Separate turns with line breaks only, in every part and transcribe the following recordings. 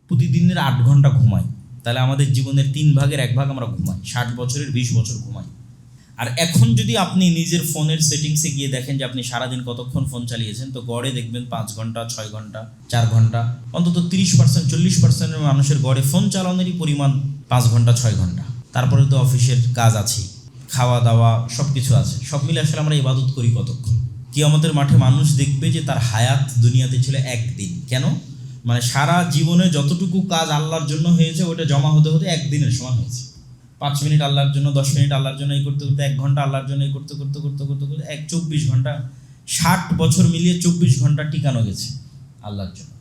প্রতিদিনের 8 ঘন্টা ঘুমাই, তাহলে আমাদের জীবনের 3 ভাগের 1 ভাগ আমরা ঘুমাই। 60 বছরের 20 বছর ঘুমাই। আর এখন যদি আপনি নিজের ফোনের সেটিংসে গিয়ে দেখেন যে আপনি সারাদিন কতক্ষণ ফোন চালিয়েছেন, তো গড়ে দেখবেন 5 ঘন্টা, 6 ঘন্টা, 4 ঘন্টা, অন্তত 30% 40%-এর মানুষের গড়ে ফোন চালানোরই পরিমাণ 5 ঘন্টা 6 ঘন্টা। তারপরে তো অফিসের কাজ আছে, খাওয়া দাওয়া সব কিছু আছে, সব মিলে আসলে আমরা ইবাদত করি কতক্ষণ? কিয়ামতের মাঠে মানুষ দেখবে যে তার হায়াত দুনিয়াতে ছিল একদিন। কেন? মানে সারা জীবনে যতটুকু কাজ আল্লাহর জন্য হয়েছে ওটা জমা হতে হতে একদিনের সময় হয়েছে। 5 মিনিট আল্লাহর জন্য, 10 মিনিট আল্লাহর জন্য, এই করতে করতে 1 ঘন্টা আল্লাহর জন্য, এই করতে করতে 24 ঘন্টা, 60 বছর মিলিয়ে 24 ঘন্টা টিকানো গেছে আল্লাহর জন্য।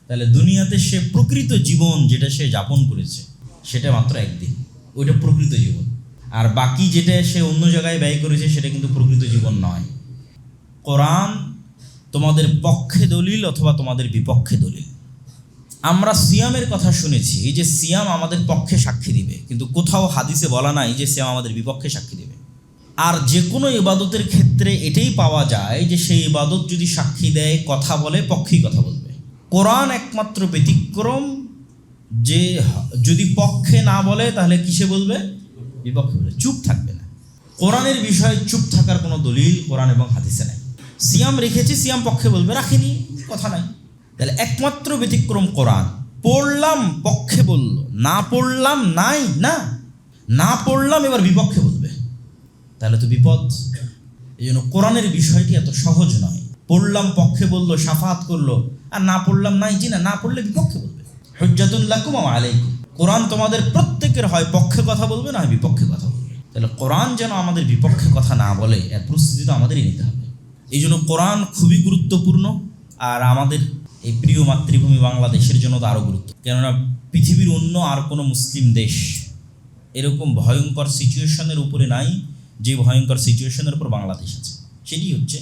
তাহলে দুনিয়াতে সে প্রকৃত জীবন যেটা সে যাপন করেছে সেটা মাত্র একদিন, ওইটা প্রকৃত জীবন। আর বাকি যেটা সে অন্য জায়গায় ব্যয় করেছে সেটা কিন্তু প্রকৃত জীবন নয়। কোরআন তোমাদের পক্ষে দলিল অথবা তোমাদের বিপক্ষে দলিল। আমরা সিয়ামের কথা শুনেছি, এই যে সিয়াম আমাদের পক্ষে সাক্ষী দিবে, কিন্তু কোথাও হাদিসে বলা নাই যে সিয়াম আমাদের বিপক্ষে সাক্ষী দিবে। আর যে কোনো ইবাদতের ক্ষেত্রে এটাই পাওয়া যায় যে সেই ইবাদত যদি সাক্ষী দেয়, কথা বলে, পক্ষেই কথা বলবে। কোরআন একমাত্র ব্যতিক্রম যে যদি পক্ষে না বলে তাহলে কিসে বলবে? বিপক্ষে বলবে, চুপ থাকবে না। কোরআনের বিষয়ে চুপ থাকার কোনো দলিল কোরআন এবং হাদিসে নাই। সিয়াম রেখেছি, সিয়াম পক্ষে বলবে, রাখিনি, কথা নাই। তাহলে একমাত্র ব্যতিক্রম কোরআন। পড়লাম পক্ষে বলল, না পড়লাম নাই, না পড়লাম এবার বিপক্ষে বলবে, তাহলে তো বিপদ। এই জন্য কোরআনের বিষয়টি এত সহজ নয়। পড়লাম পক্ষে বললো, শাফাত করলো, আর না পড়লাম নাই, জি না পড়লে বিপক্ষে বলবে। হুজ্জাতুন লাকুম ওয়া আলাইকুম। কোরআন তোমাদের প্রত্যেকের হয় পক্ষে কথা বলবে, না হয় বিপক্ষে কথা বলবে। তাহলে কোরআন যেন আমাদের বিপক্ষে কথা না বলে এর প্রস্তুতি তো আমাদেরই নিতে হবে। এই জন্য কোরআন খুবই গুরুত্বপূর্ণ। আর আমাদের এই প্রিয় মাতৃভূমি বাংলাদেশের জন্য তো আরও গুরুত্ব, কেননা পৃথিবীর অন্য আর কোনো মুসলিম দেশ এরকম ভয়ঙ্কর সিচুয়েশনের উপরে নাই যে ভয়ঙ্কর সিচুয়েশনের উপর বাংলাদেশ আছে। সেটি হচ্ছে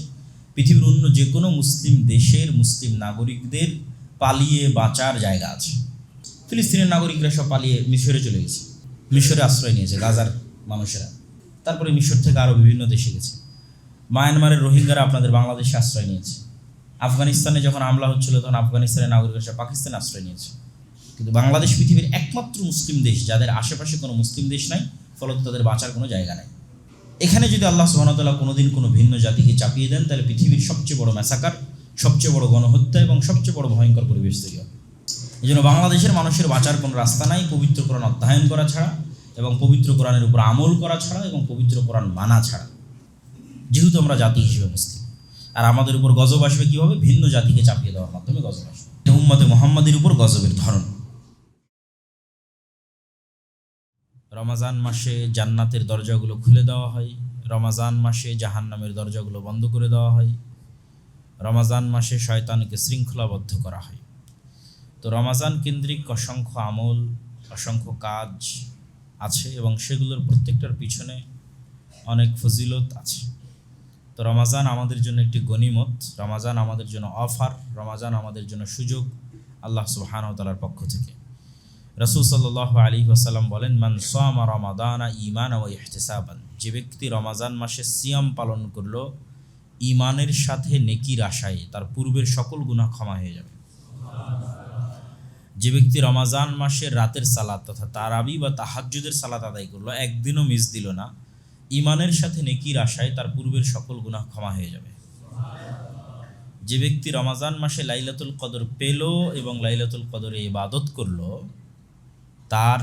পৃথিবীর অন্য যে কোনো মুসলিম দেশের মুসলিম নাগরিকদের পালিয়ে বাঁচার জায়গা আছে। ফিলিস্তিনের নাগরিকরা সব পালিয়ে মিশরে চলে গেছে, মিশরে আশ্রয় নিয়েছে গাজার মানুষেরা। তারপরে মিশর থেকে আরও বিভিন্ন দেশে গেছে। মায়ানমারের রোহিঙ্গারা আপনাদের বাংলাদেশে আশ্রয় নিয়েছে। আফগানিস্তানে যখন হামলা হচ্ছিল তখন আফগানিস্তানের নাগরিকরা পাকিস্তানে আশ্রয় নিয়েছে। কিন্তু বাংলাদেশ পৃথিবীর একমাত্র মুসলিম দেশ যাদের আশেপাশে কোনো মুসলিম দেশ নাই, ফলত তাদের বাঁচার কোনো জায়গা নাই। এখানে যদি আল্লাহ সুবহানাহু ওয়া তাআলা কোনোদিন কোনো ভিন্ন জাতিকে চাপিয়ে দেন, তাহলে পৃথিবীর সবচেয়ে বড় ম্যাসাকার, সবচেয়ে বড় গণহত্যা এবং সবচেয়ে বড় ভয়ঙ্কর পরিবেশ তৈরি হবে। এই জন্য বাংলাদেশের মানুষের বাঁচার কোনো রাস্তা নাই পবিত্র কোরআন অধ্যয়ন করা ছাড়া, এবং পবিত্র কোরআনের উপর আমল করা ছাড়া, এবং পবিত্র কোরআন মানা ছাড়া। যেহেতু আমরা জাতি হিসেবে মুসলিম, আর আমাদের উপর গজব আসবে কীভাবে? ভিন্ন জাতিকে চাপিয়ে দেওয়ার মাধ্যমে গজব আসবে। উম্মতে মুহাম্মাদের উপর গজবের ধরন। রমাজান মাসে জান্নাতের দরজাগুলো খুলে দেওয়া হয়, রমাজান মাসে জাহান্নামের দরজাগুলো বন্ধ করে দেওয়া হয়, রমাজান মাসে শয়তানকে শৃঙ্খলাবদ্ধ করা হয়। তো রমাজান কেন্দ্রিক অসংখ্য আমল, অসংখ্য কাজ আছে, এবং সেগুলোর প্রত্যেকটার পিছনে অনেক ফজিলত আছে। তো রমাজান আমাদের জন্য একটি গনিমত, রমাজান আমাদের জন্য অফার, রমাজান আমাদের জন্য সুযোগ আল্লাহ সুবহানাহু ওয়া তাআলার পক্ষ থেকে। রাসূল সাল্লাল্লাহু আলাইহি ওয়াসাল্লাম বলেন, মান সামা রমাদানা ঈমানান ওয়া ইহতিসাবান, যে ব্যক্তি রমাজান মাসে সিয়াম পালন করলো ঈমানের সাথে নেকির আশায়, তার পূর্বের সকল গুনাহ ক্ষমা হয়ে যাবে। যে ব্যক্তি রমাজান মাসের রাতের সালাত তথা তারাবি বা তাহাজ্জুদের সালাত আদায় করলো, একদিনও মিস দিল না, ঈমানের সাথে নেকির আশায়, তার পূর্বের সকল গুনাহ ক্ষমা হয়ে যাবে। যে ব্যক্তি রমাজান মাসে লাইলাতুল কদর পেল এবং লাইলাতুল কদরে ইবাদত করলো, তার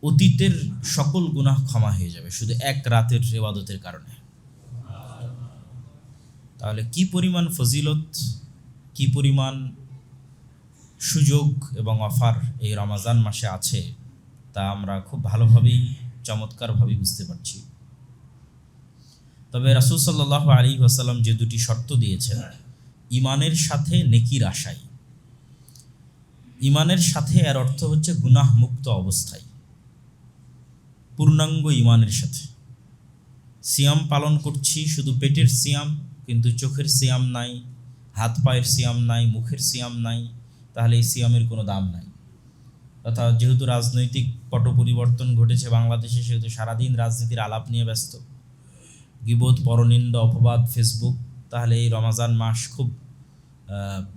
অতীতের সকল গুনাহ ক্ষমা হয়ে যাবে শুধু এক রাতের ইবাদতের কারণে। তাহলে কি পরিমাণ ফজিলত, কি পরিমাণ সুযোগ এবং অফার এই রমাজান মাসে আছে, তা আমরা খুব ভালোভাবেই, চমৎকারভাবেই বুঝতে পারছি। তবে রাসূল সাল্লাল্লাহু আলাইহি ওয়াসাল্লাম যে দুটি শর্ত দিয়েছেন, ঈমানের সাথে নেকির আশায়। ঈমানের সাথে এর অর্থ হচ্ছে গুনাহ মুক্ত অবস্থায়, পূর্ণাঙ্গ ঈমানের সাথে। সিয়াম পালন করছি, শুধু পেটের সিয়াম, কিন্তু চোখের সিয়াম নাই, হাত পায়ের সিয়াম নাই, মুখের সিয়াম নাই, তাহলে এই সিয়ামের কোনো দাম নাই। অর্থাৎ যেহেতু রাজনৈতিক পট পরিবর্তন ঘটেছে বাংলাদেশে, সেহেতু সারাদিন রাজনীতির আলাপ নিয়ে ব্যস্ত, গীবত, পরনিন্দা, অপবাদ, ফেসবুক, তাহলে এই রমাজান মাস খুব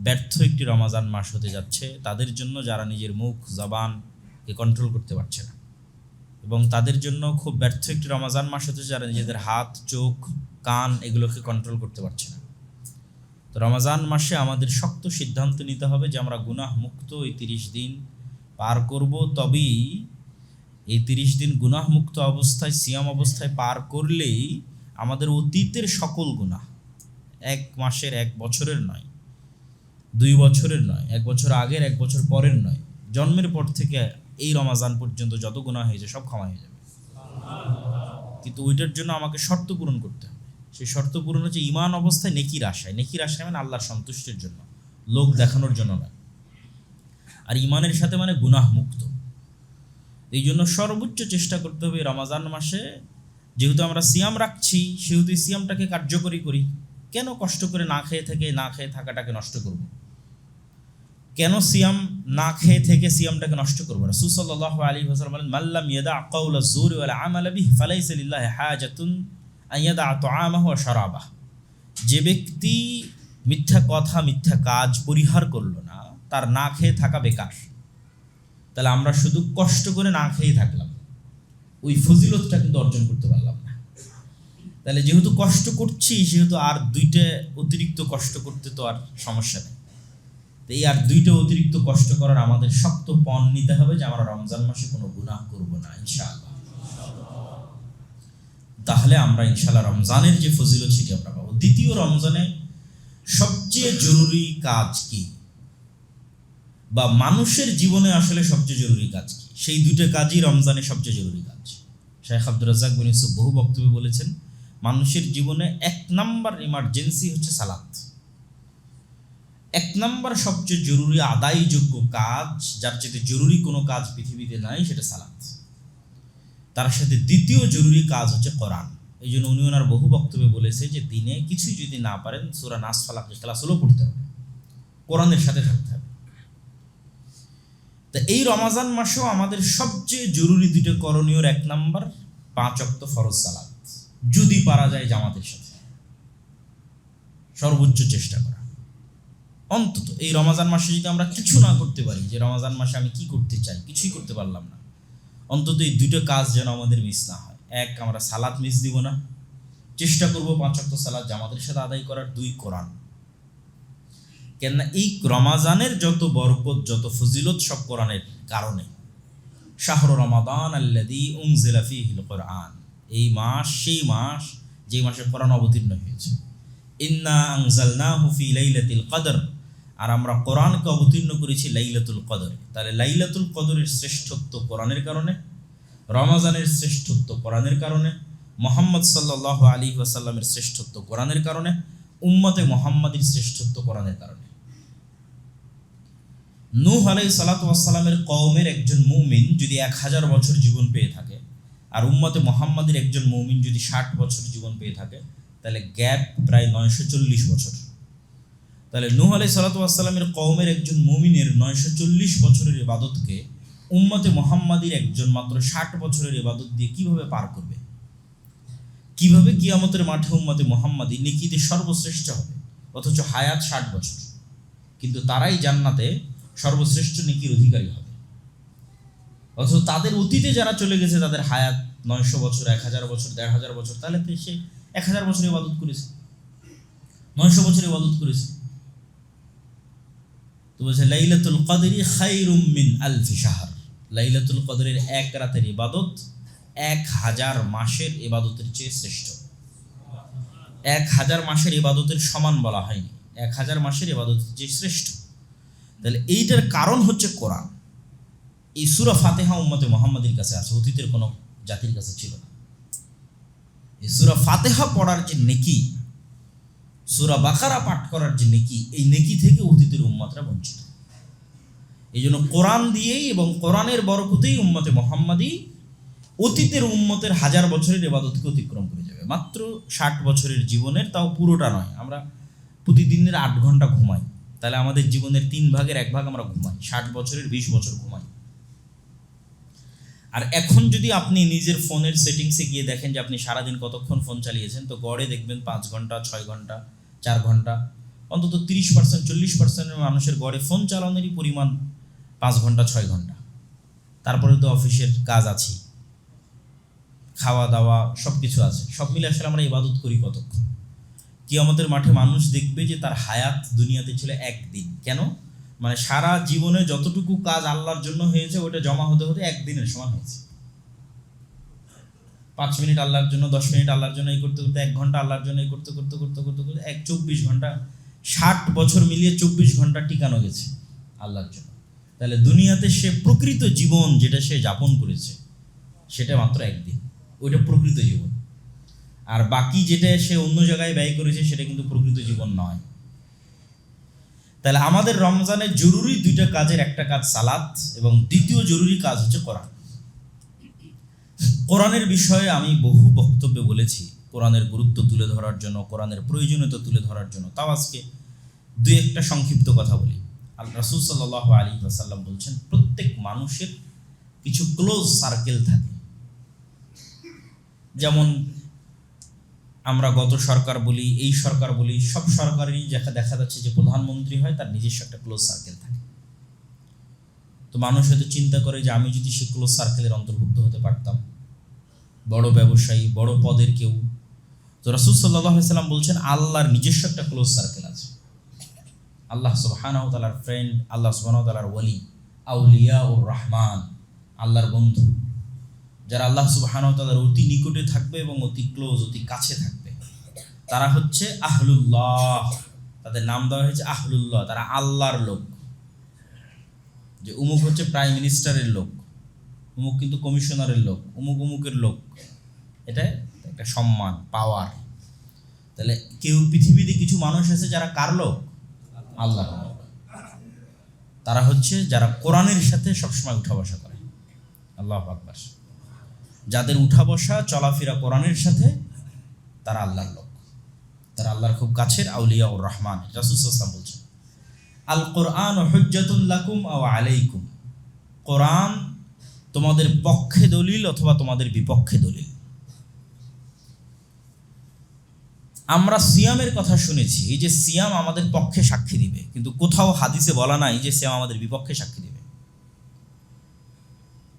ব্যর্থ একটি রমাজান মাস হতে যাচ্ছে তাদের জন্য, যারা নিজের মুখ জবানকে কন্ট্রোল করতে পারছে না, এবং তাদের জন্য খুব ব্যর্থ একটি রমাজান মাস হতে যারা নিজেদের হাত, চোখ, কান এগুলোকে কন্ট্রোল করতে পারছে না। তো রমাজান মাসে আমাদের শক্ত সিদ্ধান্ত নিতে হবে যে আমরা গুনাহ মুক্ত এই 30 দিন পার করব। তবেই এই 30 দিন গুনাহ মুক্ত অবস্থায়, সিয়াম অবস্থায় পার করলেই আমাদের অতীতের সকল গুনাহ, 1 মাসের, 1 বছরের নয়, 2 বছরের নয়, 1 বছর আগের, 1 বছর পরের নয়, জন্মের পর থেকে এই রমাজান পর্যন্ত যত গুনাহ হয়েছে সব ক্ষমা হয়ে যাবে। কিন্তু ওইটার জন্য আমাকে শর্ত পূরণ করতে হবে। সেই শর্ত পূরণ হচ্ছে ঈমান অবস্থায় নেকির আশায়। নেকির আশায় মানে আল্লাহর সন্তুষ্টির জন্য, লোক দেখানোর জন্য নয়। আর ঈমানের সাথে মানে গুনাহ মুক্ত। এই জন্য সর্বোচ্চ চেষ্টা করতে হবে রমাজান মাসে, যেহেতু আমরা সিয়াম রাখছি সেহেতু এই সিয়ামটাকে কার্যকরী করি। কেন কষ্ট করে না খেয়ে থাকাটাকে নষ্ট করব? কেন সিয়াম না খেয়ে থেকে সিয়ামটাকে নষ্ট করবো? রাসূল সাল্লাল্লাহু আলাইহি ওয়াসাল্লাম বলেন, মাল্লাম ইয়াদা কাওলা যুরি ওয়াল আমালা বিহি ফালাইসা লিল্লাহি হাজাতুন আন ইয়াদা তাআমাহু ওয়া শারাবাহু। যে ব্যক্তি মিথ্যা কথা, মিথ্যা কাজ পরিহার করলো না, তার না খেয়ে থাকা বেকার। তাহলে আমরা শুধু কষ্ট করে না খেয়ে থাকলাম, ওই ফজিলতটা কিন্তু অর্জন করতে পারলাম না। তাহলে যেহেতু কষ্ট করছি সেহেতু আর 2টা অতিরিক্ত কষ্ট করতে তো আর সমস্যা নেই। এই আর 2টা অতিরিক্ত কষ্ট করার আমাদের শক্ত পণ নিতে হবে যে আমরা রমজান মাসে কোনো গুনাহ করব না ইনশাআল্লাহ। তাহলে আমরা ইনশাআল্লাহ রমজানের যে ফজিলত সেটি আমরা পাবো। দ্বিতীয়, রমজানে সবচেয়ে জরুরি কাজ কি, বা মানুষের জীবনে আসলে সবচেয়ে জরুরি কাজ কি? সেই 2টা কাজই রমজানের সবচেয়ে জরুরি কাজ। শেখ আব্দুর রাজ্জাক বিন ইউসুফ বহু বক্তব্যে বলেছেন, মানুষের জীবনে 1 নম্বর ইমার্জেন্সি হচ্ছে সালাত। 1 নম্বর সবচেয়ে জরুরি আদায়যোগ্য কাজ, যার চেয়ে জরুরি কোনো কাজ পৃথিবীতে নাই, সেটা সালাত। তার সাথে দ্বিতীয় জরুরি কাজ হচ্ছে কোরআন। এই জন্য উনি ওনার বহু বক্তব্যে বলেছে যে দিনে কিছু যদি না পারেন সূরা নাস, ফালাক, ইখলাস হলেও পড়তে হবে, কোরআনের সাথে থাকতে হবে। তা এই রমাজান মাসেও আমাদের সবচেয়ে জরুরি 2টা করণীয়, 1 নম্বর 5 ওয়াক্ত ফরজ সালাত, যদি পারা যায় জামাতের সাথে, সর্বোচ্চ চেষ্টা করা। অন্তত এই রমাজান মাসে যদি আমরা কিছু না করতে পারি, যে রমাজান মাসে আমি কি করতে চাই, কিছুই করতে পারলাম না, অন্তত এই 2টা কাজ যেন আমাদের মিস না হয়। 1, আমরা সালাত মিস দিব না, চেষ্টা করব 5 ওয়াক্ত সালাত জামাতের সাথে আদায় করার। 2, কোরআন। কেননা এই রমাজানের যত বরকত, যত ফজিলত সব কোরআনের কারণে। শাহরু রমাদান আল্লাযী উনজিলা ফীহিল কোরআন, এই মাস সেই মাস যে মাসে কোরআন অবতীর্ণ হয়েছে। ইন্না আনজালনাহু ফী লাইলাতিল কদর, আর আমরা কোরআনকে অবতীর্ণ করেছি লাইলাতুল কদরে। তাহলে লাইলাতুল কদরের শ্রেষ্ঠত্ব কোরআনের কারণে, রমাজানের শ্রেষ্ঠত্ব কোরআনের কারণে, মুহাম্মদ সাল্লাল্লাহু আলাইহি ওয়াসাল্লামের শ্রেষ্ঠত্ব কোরআনের কারণে, উম্মতে মুহাম্মাদির শ্রেষ্ঠত্ব কোরআনের কারণে। নূহ আলাইহিস সালাতু ওয়াস সালামের কওমের একজন মুমিন যদি 1000 বছর জীবন পেয়ে থাকে, আর উম্মতে মুহাম্মাদের একজন মুমিন যদি 60 বছর জীবন পেয়ে থাকে, তাহলে গ্যাপ প্রায় 940 বছর। তাহলে নূহ আলাইহিস সালাতু ওয়াস সালামের কওমের একজন মুমিনের 940 বছরের ইবাদতকে উম্মতে মুহাম্মাদির একজন মাত্র 60 বছরের ইবাদত দিয়ে কিভাবে পার করবে? কিভাবে কিয়ামতের মাঠে উম্মতে মুহাম্মাদি নেকিতে সর্বশ্রেষ্ঠ হবে, অথচ হায়াত 60 বছর, কিন্তু তারাই জান্নাতে সর্বশ্রেষ্ঠ নেকির অধিকারী হবে। অথচ তাদের অতীতে যারা চলে গেছে তাদের হায়াত 900 বছর, 1000 বছর, 1500 বছর, তাহলে তো সে 1000 বছর ইবাদত করেছে, 900 বছর ইবাদত করেছে। তো বলছে লাইলাতুল কদরি খায়রুম মিন আলফি শাহর, লাইলাতুল কদরের 1 রাতের ইবাদত 1000 মাসের ইবাদতের চেয়ে শ্রেষ্ঠ। 1000 মাসের ইবাদতের সমান বলা হয়নি, 1000 মাসের ইবাদতের চেয়ে শ্রেষ্ঠ। তাহলে এইটার কারণ হচ্ছে কোরআন। এই সূরা ফাতিহা উম্মতে মুহাম্মাদির কাছে আছে, অতীতের কোনো জাতির কাছে ছিল না। এই সূরা ফাতিহা পড়ার যে নেকি, সূরা বাকারা পাঠ করার যে নেকি, এই নেকি থেকে অতীতের উম্মতরা বঞ্চিত। এই জন্য কোরআন দিয়েই এবং কোরআনের বরকতেই উম্মতে মুহাম্মাদি অতীতের উম্মতের 1000 বছরের ইবাদতকে অতিক্রম করে যাবে মাত্র 60 বছরের জীবনের, তাও পুরোটা নয়। আমরা প্রতিদিনের 8 ঘন্টা ঘুমাই, তাহলে আমাদের জীবনের 3 ভাগের 1 ভাগ আমরা ঘুমাই, 60 বছরের 20 বছর ঘুমাই। আর এখন যদি আপনি নিজের ফোনের সেটিংসে গিয়ে দেখেন যে আপনি সারাদিন কতক্ষণ ফোন চালিয়েছেন, তো গড়ে দেখবেন 5 ঘন্টা, 6 ঘন্টা, 4 ঘন্টা, অন্তত 30% 40% মানুষের গড়ে ফোন চালানোরই পরিমাণ 5 ঘন্টা 6 ঘন্টা। তারপরে তো অফিসের কাজ আছে, খাওয়া দাওয়া সব কিছু আছে, সব মিলে আসলে আমরা ইবাদত করি কতক্ষণ? কিয়ামতের মাঠে মানুষ দেখবে যে তার হায়াত দুনিয়াতে ছিল একদিন। কেন? মানে সারা জীবনে যতটুকু কাজ আল্লাহর জন্য হয়েছে ওটা জমা হতে হতে একদিনের সমান হয়েছে। 5 মিনিট আল্লাহর জন্য, 10 মিনিট আল্লাহর জন্য এই করতে করতে 1 ঘন্টা আল্লাহর জন্য এই করতে করতে করতে করতে করতে 24 ঘন্টা, 60 বছর মিলিয়ে 24 ঘন্টা টিকানো গেছে আল্লাহর জন্য। তাহলে দুনিয়াতে সে প্রকৃত জীবন যেটা সে যাপন করেছে সেটা মাত্র একদিন, ওইটা প্রকৃত জীবন। আর বাকি যেটা সে অন্য জায়গায় ব্যয় করেছে সেটা কিন্তু প্রকৃত জীবন নয়। তাহলে আমাদের রমজানের জরুরি 2টা কাজের একটা কাজ সালাত, এবং দ্বিতীয় জরুরি কাজ হচ্ছে কোরআন। কোরআনের বিষয়ে আমি বহু বক্তব্যে বলেছি, কোরআনের গুরুত্ব তুলে ধরার জন্য, কোরআনের প্রয়োজনীয়তা তুলে ধরার জন্য। তাও আজকে 2-1টা সংক্ষিপ্ত কথা বলি। রাসূল সাল্লাল্লাহু আলাইহি ওয়াসাল্লাম বলছেন, প্রত্যেক মানুষের কিছু ক্লোজ সার্কেল থাকে। যেমন আমরা গত সরকার বলি, এই সরকার বলি, সব সরকারেরই দেখা যাচ্ছে যে প্রধানমন্ত্রী হয় তার নিজস্ব একটা ক্লোজ সার্কেল থাকে। তো মানুষ হয়তো চিন্তা করে যে আমি যদি সে ক্লোজ সার্কেলের অন্তর্ভুক্ত হতে পারতাম, বড় ব্যবসায়ী, বড় পদের কেউ। তো রাসূল সাল্লাল্লাহু আলাইহি ওয়াসাল্লাম বলছেন আল্লাহর নিজস্ব একটা ক্লোজ সার্কেল আছে। আল্লাহ সুবহানাহু ওয়া তাআলার ফ্রেন্ড, আল্লাহ সুবহানাহু ওয়া তাআলার ওয়ালি, আউলিয়াউর রহমান, আল্লাহর বন্ধু, যারা আল্লাহ সুবহানাহু ওয়া তাআলার অতি নিকটে থাকবে এবং অতি ক্লোজ, অতি কাছে থাকবে, তারা হচ্ছে আহলুল্লাহ। তাদের নাম দেওয়া হয়েছে আহলুল্লাহ, তারা আল্লাহর লোক। যে উমুক হচ্ছে প্রাইম মিনিস্টারের লোক, উমুক কিন্তু কমিশনারের লোক, উমুক উমুকের লোক, এটা একটা সম্মান, পাওয়ার। তাহলে কেউ পৃথিবীতে কিছু মানুষ আছে যারা কার লোক? আল্লাহর লোক। তারা হচ্ছে যারা কোরআনের সাথে সবসময় উঠা বসা করে। আল্লাহু আকবার। যাদের উঠা বসা চলাফেরা কোরআনের সাথে, তারা আল্লাহর লোক, তারা আল্লাহর খুব কাছের আউলিয়াউর রহমান। রাসূল সাল্লাল্লাহু আলাইহি ওয়াসাল্লাম বলছেন, আল কোরআন হুজ্জাতুল লাকুম আও আলাইকুম, কোরআন তোমাদের পক্ষে দলিল অথবা তোমাদের বিপক্ষে দলিল। আমরা সিয়ামের কথা শুনেছি, এই যে সিয়াম আমাদের পক্ষে সাক্ষী দিবে, কিন্তু কোথাও হাদিসে বলা নাই যে সিয়াম আমাদের বিপক্ষে সাক্ষী দিবে।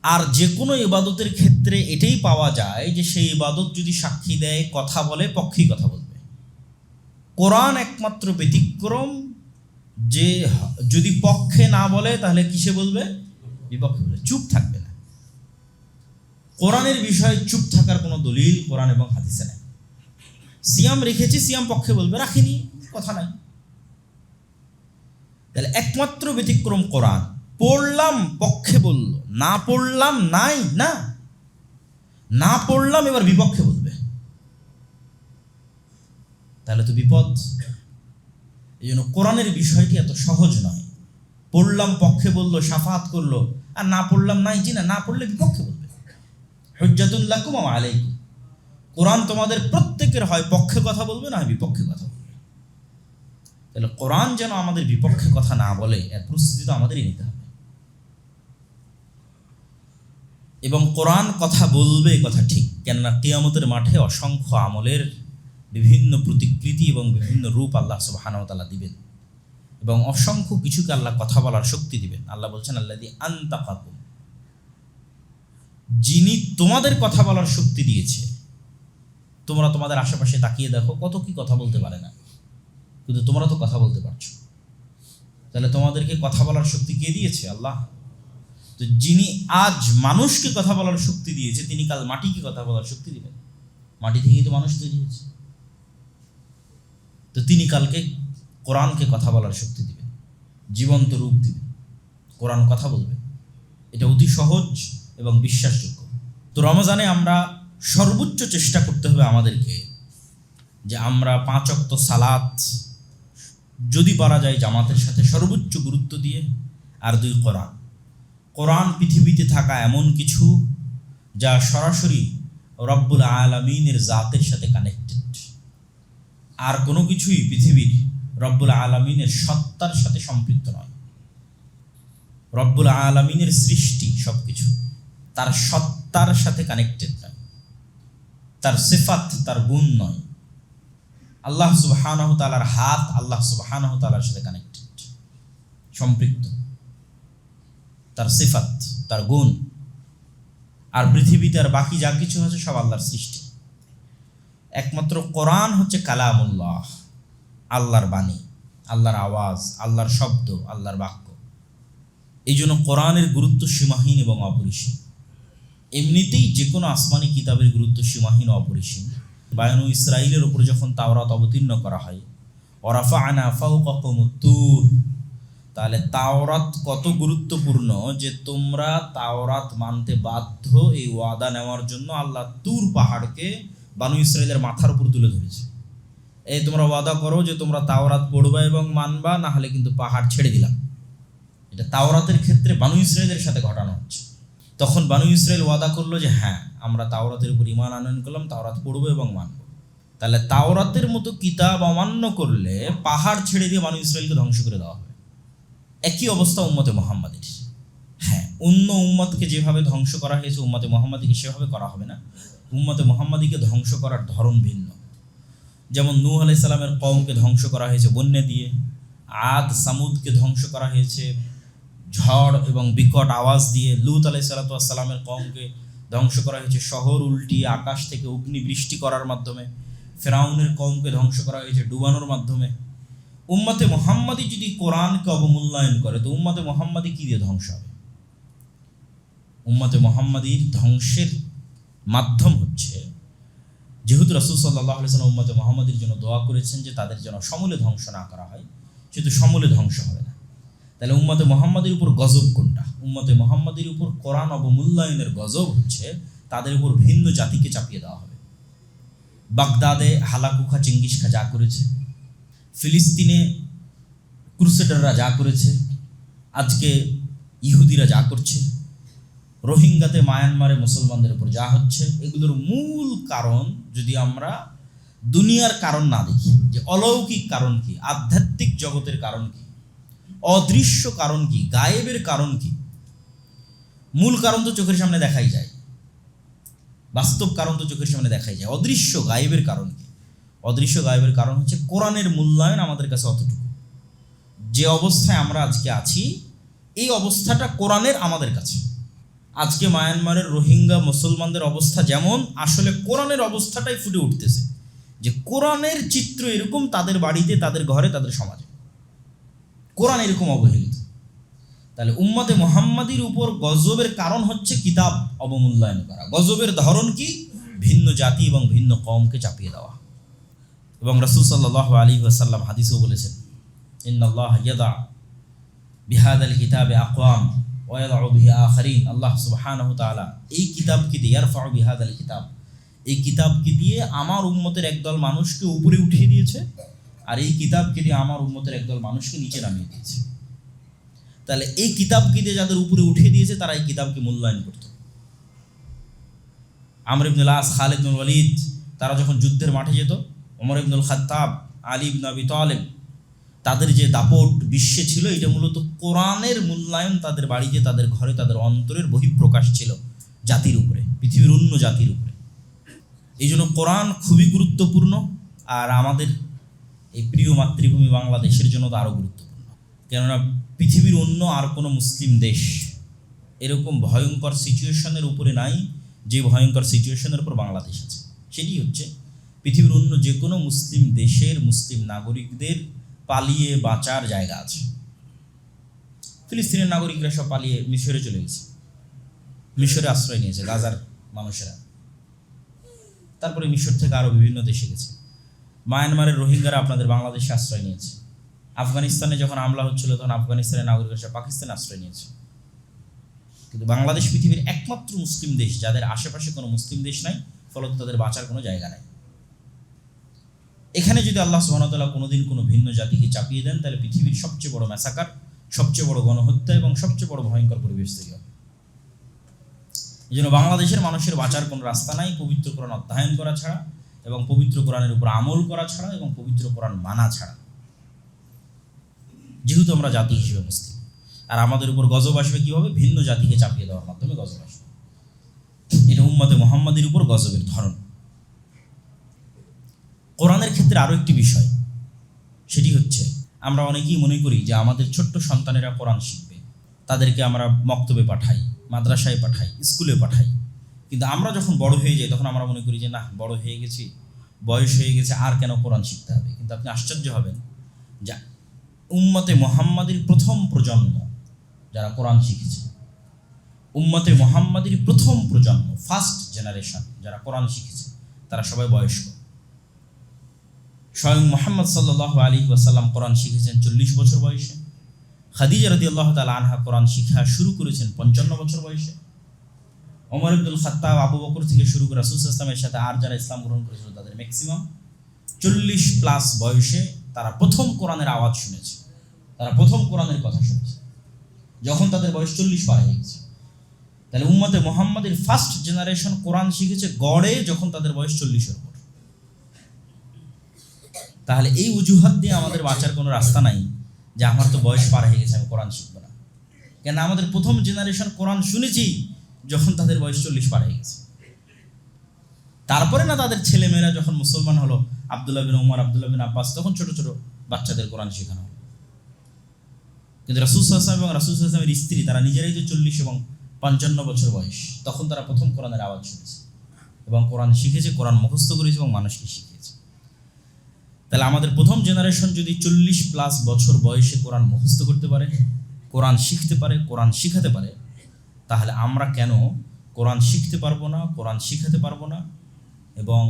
আর যে কোনো ইবাদতের ক্ষেত্রে এটাই পাওয়া যায় যে সেই ইবাদত যদি সাক্ষী দেয়, কথা বলে, পক্ষেই কথা বলবে। কোরআন একমাত্র ব্যতিক্রম যে যদি পক্ষে না বলে তাহলে কিসে বলবে? বিপক্ষে বলবে, চুপ থাকবে না। কোরআনের বিষয়ে চুপ থাকার কোনো দলিল কোরআন এবং হাদিসে নাই। সিয়াম রেখেছি, সিয়াম পক্ষে বলবে, রাখিনি, কথা নাই। তাহলে একমাত্র ব্যতিক্রম কোরআন। পড়লাম পক্ষে বলল, না পড়লাম নাই, না পড়লাম এবার বিপক্ষে বলবে, তাহলে তো বিপদ। এই জন্য কোরআনের বিষয়টি এত সহজ নয়। পড়লাম পক্ষে বললো, শাফাত করলো, আর না পড়লাম নাই, জি না পড়লে বিপক্ষে বলবে। হুজ্জাতুল লাকুম ওয়া আলাইকুম, কোরআন তোমাদের প্রত্যেকের হয় পক্ষে কথা বলবে, না বিপক্ষে কথা বলবে। তাহলে কোরআন যেন আমাদের বিপক্ষে কথা না বলে, এর প্রস্তুতি তো আমাদেরই নিতে হবে। এবং কোরআন কথা বলবে, কথা ঠিক, কেননা কিয়ামতের মাঠে অসংখ্য আমলের বিভিন্ন প্রতিকৃতি এবং বিভিন্ন রূপ আল্লাহ সুবহানাহু ওয়া তাআলা দিবেন, এবং অসংখ্য কিছুকে আল্লাহ কথা বলার শক্তি দিবেন। আল্লাহ বলছেন, আল্লাযী আনতাকাকুম, যিনি তোমাদের কথা বলার শক্তি দিয়েছে। তোমরা তোমাদের আশেপাশে তাকিয়ে দেখো, কত কি কথা বলতে পারে না, কিন্তু তোমরা তো কথা বলতে পারছো। তাহলে তোমাদেরকে কথা বলার শক্তি কে দিয়েছে? আল্লাহ। তো যিনি আজ মানুষকে কথা বলার শক্তি দিয়েছে, তিনি কাল মাটিকে কথা বলার শক্তি দিবেন। মাটি থেকেই তো মানুষ তৈরি হয়েছে। তো তিনি কালকে কোরআনকে কথা বলার শক্তি দিবেন, জীবন্ত রূপ দিবেন, কোরআন কথা বলবে। এটা অতি সহজ এবং বিশ্বাসযোগ্য। তো রমজানে আমরা সর্বোচ্চ চেষ্টা করতে হবে আমাদেরকে যে আমরা 5 ওয়াক্ত সালাত যদি পারা যায় জামাতের সাথে সর্বোচ্চ গুরুত্ব দিয়ে, আর 2 কোরআন পৃথিবীতে থাকা এমন কিছু যা সরাসরি রব্বুল আলামিনের জাতের সাথে কানেক্টেড। আর কোনো কিছুই পৃথিবীর রব্বুল আলামিনের সত্তার সাথে সম্পৃক্ত নয়। রব্বুল আলামিনের সৃষ্টি সবকিছু তার সত্তার সাথে কানেক্টেড নয়, তার সিফাত, তার গুণ নয়। আল্লাহ সুবহানাহু তাআলার হাত আল্লাহ সুবহানাহু তাআলার সাথে কানেক্টেড, সম্পৃক্ত, তার সিফাত, তার গুণ। আর পৃথিবীতে আর বাকি যা কিছু আছে সব আল্লাহর সৃষ্টি। একমাত্র কোরআন হচ্ছে কালামুল্লাহ, আল্লাহর বাণী, আল্লাহর আওয়াজ, আল্লাহর শব্দ, আল্লাহর বাক্য। এই জন্য কোরআনের গুরুত্ব সীমাহীন এবং অপরিসীম। এমনিতেই যে কোনো আসমানি কিতাবের গুরুত্ব সীমাহীন ও অপরিসীম। বানু ইসরাঈলের উপর যখন তাওরাত অবতীর্ণ করা হয়, ওয়ারাফা'না ফাওকাকুমুত তুর, তাহলে তাওরাত কত গুরুত্বপূর্ণ যে তোমরা তাওরাত মানতে বাধ্য, এই ওয়াদা নেওয়ার জন্য আল্লাহ তুর পাহাড়কে বানু ইসরাঈলের মাথার উপর তুলে ধরেছে। এই তোমরা ওয়াদা করো যে তোমরা তাওরাত পড়বা এবং মানবা, না হলে কিন্তু পাহাড় ছেড়ে দিলাম। এটা তাওরাতের ক্ষেত্রে বানু ইসরাঈলের সাথে ঘটানো হচ্ছে। তখন বানু ইসরাঈল ওয়াদা করলো যে হ্যাঁ, আমরা তাওরাতের উপর ঈমান আনয়ন করলাম, তাওরাত পড়বো এবং মানব। তাহলে তাওরাতের মতো কিতাব অমান্য করলে পাহাড় ছেড়ে দিয়ে বানু ইসরাঈলকে ধ্বংস করে দেওয়া হবে। একই অবস্থা উম্মতে মুহাম্মাদের। হ্যাঁ, অন্য উম্মতকে যেভাবে ধ্বংস করা হয়েছে উম্মতে মুহাম্মাদীকে সেভাবে করা হবে না। উম্মতে মুহাম্মাদীকে ধ্বংস করার ধরন ভিন্ন। যেমন নূহ আলাইহিস সালামের কওমকে ধ্বংস করা হয়েছে বন্যা দিয়ে, আদ সামুদকে ধ্বংস করা হয়েছে ঝড় এবং বিকট আওয়াজ দিয়ে, লূত আলাইহিস সালামের কওমকে ধ্বংস করা হয়েছে শহর উল্টিয়ে আকাশ থেকে অগ্নি বৃষ্টি করার মাধ্যমে, ফেরাউনের কওমকে ধ্বংস করা হয়েছে ডুবানোর মাধ্যমে। উম্মতে মুহাম্মাদী যদি কোরআনকে অবমূল্যায়ন করে তো উম্মতে মুহাম্মাদী কি দিয়ে ধ্বংস হবে? উম্মতে মুহাম্মাদীর ধ্বংসের মাধ্যম হচ্ছে, যেহেতু রাসূল সাল্লাল্লাহু আলাইহি ওয়াসাল্লাম উম্মতে মুহাম্মাদীর জন্য দোয়া করেছেন যে তাদের যেন সমূলে ধ্বংস না করা হয়, সেহেতু সমূলে ধ্বংস হবে না। তাহলে উম্মতে মুহাম্মাদীর উপর গজব কোনটা? উম্মতে মুহাম্মাদীর উপর কোরআন অবমূল্যায়নের গজব হচ্ছে তাদের উপর ভিন্ন জাতিকে চাপিয়ে দেওয়া হবে। বাগদাদে হালাকুখা চেঙ্গিস খা যা করেছে, ফিলিস্তিনে ক্রুসেডাররা যা করেছে, আজকে ইহুদিরা যা করছে, রোহিঙ্গাতে মায়ানমারে মুসলমানদের উপর যা হচ্ছে, এগুলোর মূল কারণ যদি আমরা দুনিয়ার কারণ না দেখি, যে অলৌকিক কারণ কি, আধ্যাত্মিক জগতের কারণ কি, অদৃশ্য কারণ কি, গায়েবের কারণ কি, মূল কারণ তো চোখের সামনে দেখাই যায়, বাস্তব কারণ তো চোখের সামনে দেখাই যায়। অদৃশ্য গায়েবের কারণ কি? অদৃশ্য গায়েবের কারণ হচ্ছে কোরআনের মূল্যায়ন আমাদের কাছে অতটুকু। যে অবস্থায় আমরা আজকে আছি, এই অবস্থাটা কোরআনের আমাদের কাছে। আজকে মায়ানমারের রোহিঙ্গা মুসলমানদের অবস্থা যেমন, আসলে কোরআনের অবস্থাটাই ফুটে উঠতেছে যে কোরআনের চিত্র এরকম তাদের বাড়িতে, তাদের ঘরে, তাদের সমাজে। কোরআন এরকম অবহেলিত। তাহলে উম্মতে মুহাম্মাদীর উপর গজবের কারণ হচ্ছে কিতাব অবমূল্যায়ন করা। গজবের ধরন কি? ভিন্ন জাতি এবং ভিন্ন কওমকে চাপিয়ে দেওয়া। এবং রাসূল সাল্লাল্লাহু আলাইহি ওয়াসাল্লাম হাদিসেও বলেছেন, ইন্নাল্লাহা ইয়াদা বিহাদাল কিতাবে আকওয়াম ওয়া ইয়াদউ বিহি আখারিন। আল্লাহ সুবহানাহু তাআলা এই কিতাবকে দিয়ে, ইয়ারফাউ বিহাদাল কিতাব, এই কিতাবকে দিয়ে আমার উম্মতের একদল মানুষকে উপরে উঠিয়ে দিয়েছে, আর এই কিতাবকে দিয়ে আমার উম্মতের একদল মানুষকে নিচে নামিয়ে দিয়েছে। তাহলে এই কিতাবকে দিয়ে যাদের উপরে উঠিয়ে দিয়েছে তারা এই কিতাবকে মূল্যায়ন করত। আমর ইবনুল আস, খালিদ ইবনুল ওয়ালিদ, তারা যখন যুদ্ধের মাঠে যেত, ওমর ইবনুল খাত্তাব, আলী ইবনে আবি তালেব, তাদের যে দাপট বিশ্বে ছিল, এটা মূলত কোরআনের মূল্যায়ন তাদের বাড়িতে, তাদের ঘরে, তাদের অন্তরের বহিঃপ্রকাশ ছিল জাতির উপরে, পৃথিবীর অন্য জাতির উপরে। এই জন্য কোরআন খুবই গুরুত্বপূর্ণ। আর আমাদের এই প্রিয় মাতৃভূমি বাংলাদেশের জন্য তো আরও গুরুত্বপূর্ণ। কেননা পৃথিবীর অন্য আর কোনো মুসলিম দেশ এরকম ভয়ঙ্কর সিচুয়েশনের উপরে নাই যে ভয়ঙ্কর সিচুয়েশনের উপর বাংলাদেশ আছে। সেটি হচ্ছে পৃথিবীর অন্য যে কোনো মুসলিম দেশের মুসলিম নাগরিকদের পালিয়ে বাঁচার জায়গা আছে। ফিলিস্তিনের নাগরিকরা সব পালিয়ে মিশরে চলে গেছে, মিশরে আশ্রয় নিয়েছে গাজার মানুষেরা। তারপরে মিশর থেকে আরও বিভিন্ন দেশে গেছে। মায়ানমারের রোহিঙ্গারা আপনাদের বাংলাদেশে আশ্রয় নিয়েছে। আফগানিস্তানে যখন হামলা হচ্ছিল তখন আফগানিস্তানের নাগরিকরা পাকিস্তানে আশ্রয় নিয়েছে। কিন্তু বাংলাদেশ পৃথিবীর একমাত্র মুসলিম দেশ যাদের আশেপাশে কোনো মুসলিম দেশ নাই, ফলত তাদের বাঁচার কোনো জায়গা নাই। এখানে যদি আল্লাহ সুবহানাহু ওয়া তাআলা কোনোদিন কোনো ভিন্ন জাতিকে চাপিয়ে দেন, তাহলে পৃথিবীর সবচেয়ে বড় ম্যাসাকার, সবচেয়ে বড় গণহত্যা এবং সবচেয়ে বড় ভয়ঙ্কর পরিবেশ তৈরি হবে। এই জন্য বাংলাদেশের মানুষের বাঁচার কোনো রাস্তা নাই পবিত্র কোরআন অধ্যয়ন করা ছাড়া, এবং পবিত্র কোরআনের উপর আমল করা ছাড়া, এবং পবিত্র কোরআন মানা ছাড়া। যেহেতু আমরা জাতি হিসেবে মুসলিম, আর আমাদের উপর গজব আসবে কীভাবে? ভিন্ন জাতিকে চাপিয়ে দেওয়ার মাধ্যমে গজব আসবে। এটা উম্মতে মুহাম্মাদীর উপর গজবের ধরন। কোরআনের ক্ষেত্রে আরও একটি বিষয়, সেটি হচ্ছে আমরা অনেকেই মনে করি যে আমাদের ছোট্ট সন্তানেরা কোরআন শিখবে, তাদেরকে আমরা মক্তবে পাঠাই, মাদ্রাসায় পাঠাই, স্কুলে পাঠাই। কিন্তু আমরা যখন বড় হয়ে যাই তখন আমরা মনে করি যে না, বড় হয়ে গেছি, বয়স হয়ে গেছে, আর কেন কোরআন শিখতে হবে। কিন্তু আপনি আশ্চর্য হবেন যে উম্মতে মুহাম্মাদির প্রথম প্রজন্ম যারা কোরআন শিখেছে, উম্মতে মুহাম্মাদির প্রথম প্রজন্ম, ফার্স্ট জেনারেশন যারা কোরআন শিখেছে, তারা সবাই বয়স্ক। স্বয়ং মুহাম্মদ সাল্লাল্লাহু আলাইহি ওয়াসাল্লাম কোরআন শিখেছেন 40 বছর বয়সে। খাদিজা রাদিয়াল্লাহু তাআলা আনহা কোরআন শিক্ষা শুরু করেছেন 55 বছর বয়সে। ওমর ইবনুল খাত্তাব, আবু বকর থেকে শুরু করে রাসূল সাল্লাল্লাহু আলাইহি ওয়াসাল্লামের সাথে আর যারা ইসলাম গ্রহণ করেছিল তাদের ম্যাক্সিমাম 40+ বয়সে তারা প্রথম কোরআনের আওয়াজ শুনেছে, তারা প্রথম কোরআনের কথা শুনেছে যখন তাদের বয়স 40 পার হয়ে গেছে। তাহলে উম্মতে মুহাম্মাদের ফার্স্ট জেনারেশন কোরআন শিখেছে গড়ে যখন তাদের বয়স 40-এর উপর। তাহলে এই অজুহাত দিয়ে আমাদের বাঁচার কোনো রাস্তা নাই যে আমার তো বয়স পার হয়ে গেছে, আমি কোরআন শিখবো না। কেন, আমাদের প্রথম জেনারেশন কোরআন শুনেছি যখন তাদের বয়স 40 পার হয়ে গেছে। তারপরে না তাদের ছেলেমেয়েরা যখন মুসলমান হলো, আব্দুল্লাহ বিন ওমর, আব্দুল্লাহ বিন আব্বাস, তখন ছোট ছোট বাচ্চাদের কোরআন শেখানো হলো। কিন্তু রাসূল সাল্লাল্লাহু আলাইহি ওয়াসাল্লাম এবং রাসূল সাল্লাল্লাহু আলাইহি ওয়াসাল্লামের স্ত্রী তারা নিজেরাই তো 40 এবং 55 বছর বয়স, তখন তারা প্রথম কোরআনের আওয়াজ শুনেছে এবং কোরআন শিখেছে, কোরআন মুখস্থ করেছে এবং মানুষকে শিখিয়েছে। তাহলে আমাদের প্রথম জেনারেশন যদি 40+ বছর বয়সে কোরআন মুখস্থ করতে পারে, কোরআন শিখতে পারে, কোরআন শিখাতে পারে, তাহলে আমরা কেন কোরআন শিখতে পারবো না, কোরআন শিখাতে পারবো না এবং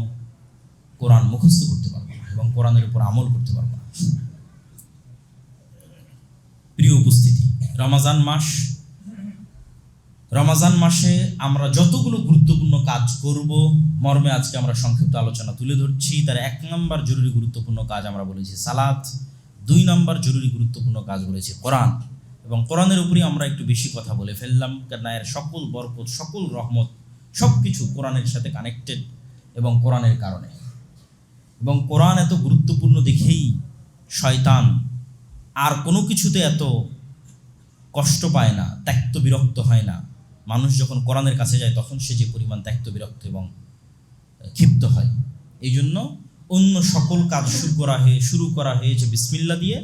কোরআন মুখস্থ করতে পারবো না এবং কোরআনের উপর আমল করতে পারবো না? প্রিয় উপস্থিতি, রমাজান মাসে আমরা যতগুলো গুরুত্বপূর্ণ কাজ করব মর্মে আজকে আমরা সংক্ষিপ্ত আলোচনা তুলে ধরছি। তার 1 নম্বর জরুরি গুরুত্বপূর্ণ কাজ আমরা বলেছি সালাত, 2 নম্বর জরুরি গুরুত্বপূর্ণ কাজ বলেছি কোরআন, এবং কোরআনের উপরই আমরা একটু বেশি কথা বলে ফেললাম, কেননা এর সকল বরকত, সকল রহমত, সব কিছু কোরআনের সাথে কানেক্টেড এবং কোরআনের কারণে। এবং কোরআন এত গুরুত্বপূর্ণ দেখেই শয়তান আর কোনো কিছুতে এত কষ্ট পায় না, ত্যক্ত বিরক্ত হয় না। মানুষ যখন কোরআনের কাছে যায় তখন সে যে পরিমাণ ত্যক্ত বিরক্ত এবং ক্ষিপ্ত হয়। এই জন্য অন্য সকল কাজ শুরু করা হয়েছে বিসমিল্লাহ দিয়ে,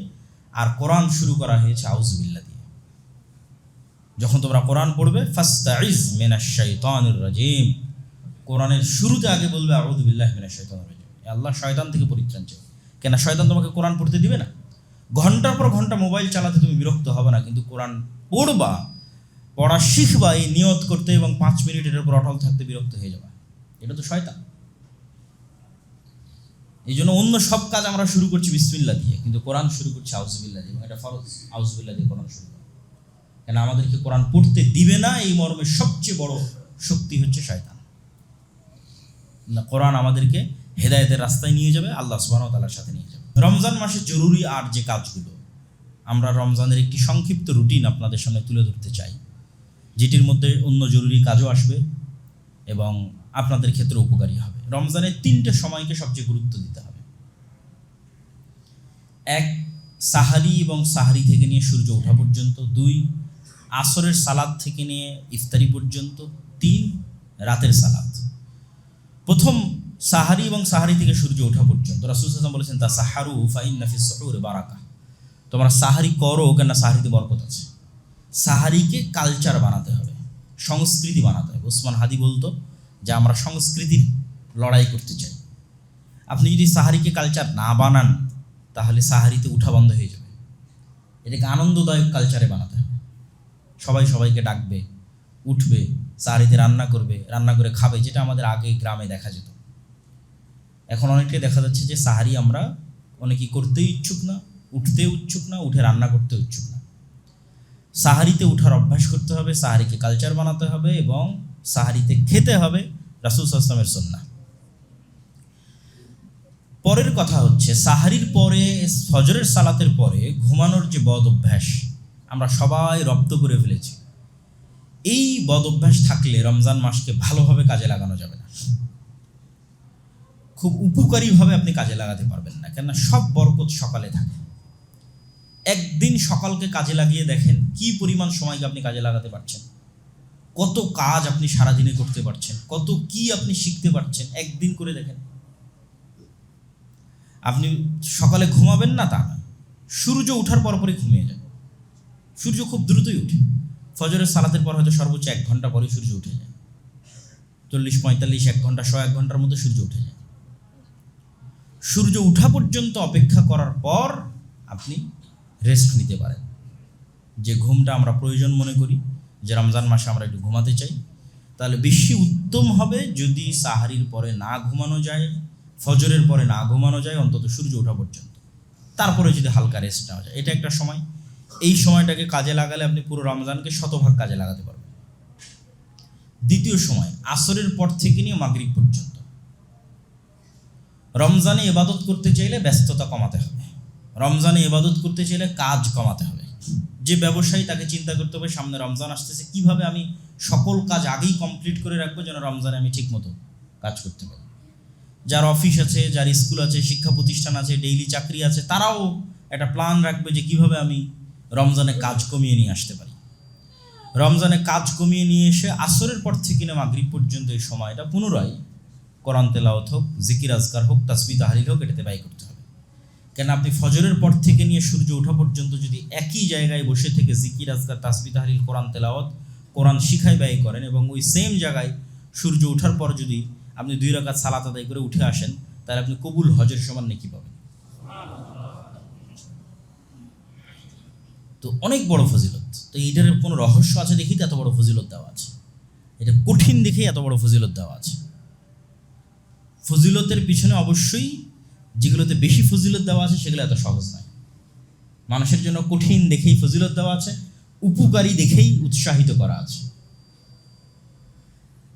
আর কোরআন শুরু করা হয়েছে আউযুবিল্লাহ দিয়ে। যখন তোমরা কোরআন পড়বে ফাস্তাইজ মিনাশ শাইতানির রাজিম, কোরআনের শুরুতে আগে বলবে আউযু বিল্লাহি মিনাশ শাইতানির রাজিম, আল্লাহ শয়তান থেকে পরিত্রাণ চাও। কেন, শয়তান তোমাকে কোরআন পড়তে দিবে না। ঘন্টার পর ঘন্টা মোবাইল চালাতে তুমি বিরক্ত হবে না, কিন্তু কোরআন পড়বা, পড়া শিখবা, এই নিয়ত করতে এবং 5 মিনিট এর উপর অটল থাকতে বিরক্ত হয়ে যাবা, এটা তো শয়তান। এই জন্য অন্য সব কাজ আমরা শুরু করছি বিসমিল্লাহ দিয়ে, কিন্তু কোরআন শুরু করছি আউযুবিল্লাহ দিয়ে, এবং এটা ফরজ আউযুবিল্লাহ দিয়ে কোরআন শুরু করা। কেন, আমাদেরকে কোরআন পড়তে দিবে না এই মর্মে সবচেয়ে বড় শক্তি হচ্ছে শয়তান। না, কোরআন আমাদেরকে হেদায়েতের রাস্তায় নিয়ে যাবে, আল্লাহ সুবহানাহু ওয়া তাআলার সাথে নিয়ে যাবে। রমজান মাসে জরুরি আর যে কাজগুলো, আমরা রমজানের একটি সংক্ষিপ্ত রুটিন আপনাদের সামনে তুলে ধরতে চাই, যেটির মধ্যে অন্য জরুরি কাজও আসবে এবং আপনাদের ক্ষেত্রে উপকারী হবে। রমজানের 3টে সময়কে সবচেয়ে গুরুত্ব দিতে হবে। 1, সাহারি এবং সাহারি থেকে নিয়ে সূর্য ওঠা পর্যন্ত। 2, আসরের সালাত থেকে নিয়ে ইফতারি পর্যন্ত। 3, রাতের সালাত। প্রথম সাহারি এবং সাহারি থেকে সূর্য ওঠা পর্যন্ত রাসূল সাল্লাল্লাহু আলাইহি ওয়াসাল্লাম বলেছেন তাসাহারু ফাইন্না ফিস সুহুরি বারাকা, তোমরা সাহারি করো কেননা সাহারিতে বরকত আছে। সাহারিকে কালচার বানাতে হবে, সংস্কৃতি বানাতে হবে। ওসমান হাদি বলতো যে আমরা সংস্কৃতির লড়াই করতে চাই। আপনি যদি সাহারিকে কালচার না বানান তাহলে সাহারিতে উঠা বন্ধ হয়ে যাবে। এটাকে আনন্দদায়ক কালচারে বানাতে হবে। সবাই সবাইকে ডাকবে, উঠবে, সাহারিতে রান্না করবে, রান্না করে খাবে, যেটা আমাদের আগে গ্রামে দেখা যেত। এখন অনেকটাই দেখা যাচ্ছে যে সাহারি আমরা অনেকেই করতেই ইচ্ছুক না, উঠতে ইচ্ছুক না, উঠে রান্না করতে ইচ্ছুক না। সাহারিতে উঠার অভ্যাস করতে হবে, সাহারিকে কালচার বানাতে হবে এবং সাহারিতে খেতে হবে রাসূল সাল্লাল্লাহু আলাইহি ওয়াসাল্লামের সুন্নাহ। পরের কথা হচ্ছে সাহারির পরে, ফজরের সালাতের পরে ঘুমানোর যে বদ অভ্যাস আমরা সবাই রপ্ত করে ফেলেছি, এই বদ অভ্যাস থাকলে রমজান মাসকে ভালোভাবে কাজে লাগানো যাবে না, খুব উপকারীভাবে আপনি কাজে লাগাতে পারবেন না। কেননা সব বরকত সকালে থাকে। একদিন সকালকে কাজে লাগিয়ে দেখেন কি পরিমাণ সময়কে আপনি কাজে লাগাতে পারছেন, কত কাজ আপনি সারাদিনে করতে পারছেন, কত কি আপনি শিখতে পারছেন। একদিন করে দেখেন। আপনি সকালে ঘুমাবেন না তা না, সূর্য ওঠার পরপরই ঘুমিয়ে যান। সূর্য খুব দ্রুতই উঠে, ফজরের সালাতের পর হয়তো সর্বোচ্চ 1 ঘন্টা পরেই সূর্য উঠে যায়, 40-45 1 ঘন্টা 100 ঘন্টার মধ্যে সূর্য উঠে যায়। সূর্য উঠা পর্যন্ত অপেক্ষা করার পর আপনি রেস্ট নিতে পারেন। যে ঘুমটা আমরা প্রয়োজন মনে করি, যে রমজান মাসে আমরা একটু ঘুমাতে চাই, তাহলে বেশি উত্তম হবে যদি সাহারির পরে না ঘুমানো যায়, ফজরের পরে না ঘুমানো যায়, অন্তত সূর্য ওঠা পর্যন্ত। তারপরে যদি হালকা রেস্ট নেওয়া যায়, এটা একটা সময়। এই সময়টাকে কাজে লাগালে আপনি পুরো রমজানকে 100% কাজে লাগাতে পারবেন। দ্বিতীয় সময় আসরের পর থেকে নিয়ে মাগরিব পর্যন্ত। রমজানে ইবাদত করতে চাইলে ব্যস্ততা কমাতে হবে, রমজানে ইবাদত করতে চাইলে কাজ কমাতে হবে। যে ব্যবসায়ী, তাকে চিন্তা করতে হবে সামনে রমজান আসতেছে, কিভাবে আমি সকল কাজ আগেই কমপ্লিট করে রাখবো যেন রমজানে আমি ঠিক মতো কাজ করতে পারি। যার অফিস আছে, যার স্কুল আছে, শিক্ষা প্রতিষ্ঠান আছে, ডেইলি চাকরি আছে, তারাও একটা প্ল্যান রাখবে যে কিভাবে আমি রমজানে কাজ কমিয়ে নিয়ে আসতে পারি। রমজানে কাজ কমিয়ে নিয়ে এসে আসরের পর থেকে না মাগরিব পর্যন্ত এই সময়টা পুনরায় কোরআন তেলাওয়াত হোক, জিকির আজকার হোক, তাসবিহ তাহলিল হোক, এটাতে ব্যয় করতে হবে। কেন আপনি ফজরের পর থেকে নিয়ে সূর্য ওঠা পর্যন্ত যদি একই জায়গায় বসে থেকে জিকির আজকার, তাসবিহ তাহলিল, কোরআন তেলাওয়াত, কোরআন শিখায় ব্যয় করেন, এবং ওই সেম জায়গায় সূর্য ওঠার পর যদি আপনি 2 রাকাত সালাত আদায় করে উঠে আসেন, তাহলে আপনি কবুল হজের সমান নেকি পাবেন। তো অনেক বড় ফজিলত। তো এইটার কোনো রহস্য আছে দেখি তো এত বড় ফজিলত দেওয়া আছে, এটা কঠিন দেখেই এত বড় ফজিলত দেওয়া আছে। ফজিলতের পিছনে অবশ্যই যেগুলোতে বেশি ফজিলত দেওয়া আছে সেগুলো এত সহজ নয়। মানুষের জন্য কঠিন দেখেই ফজিলত দেওয়া আছে, উপকারী দেখেই উৎসাহিত করা আছে।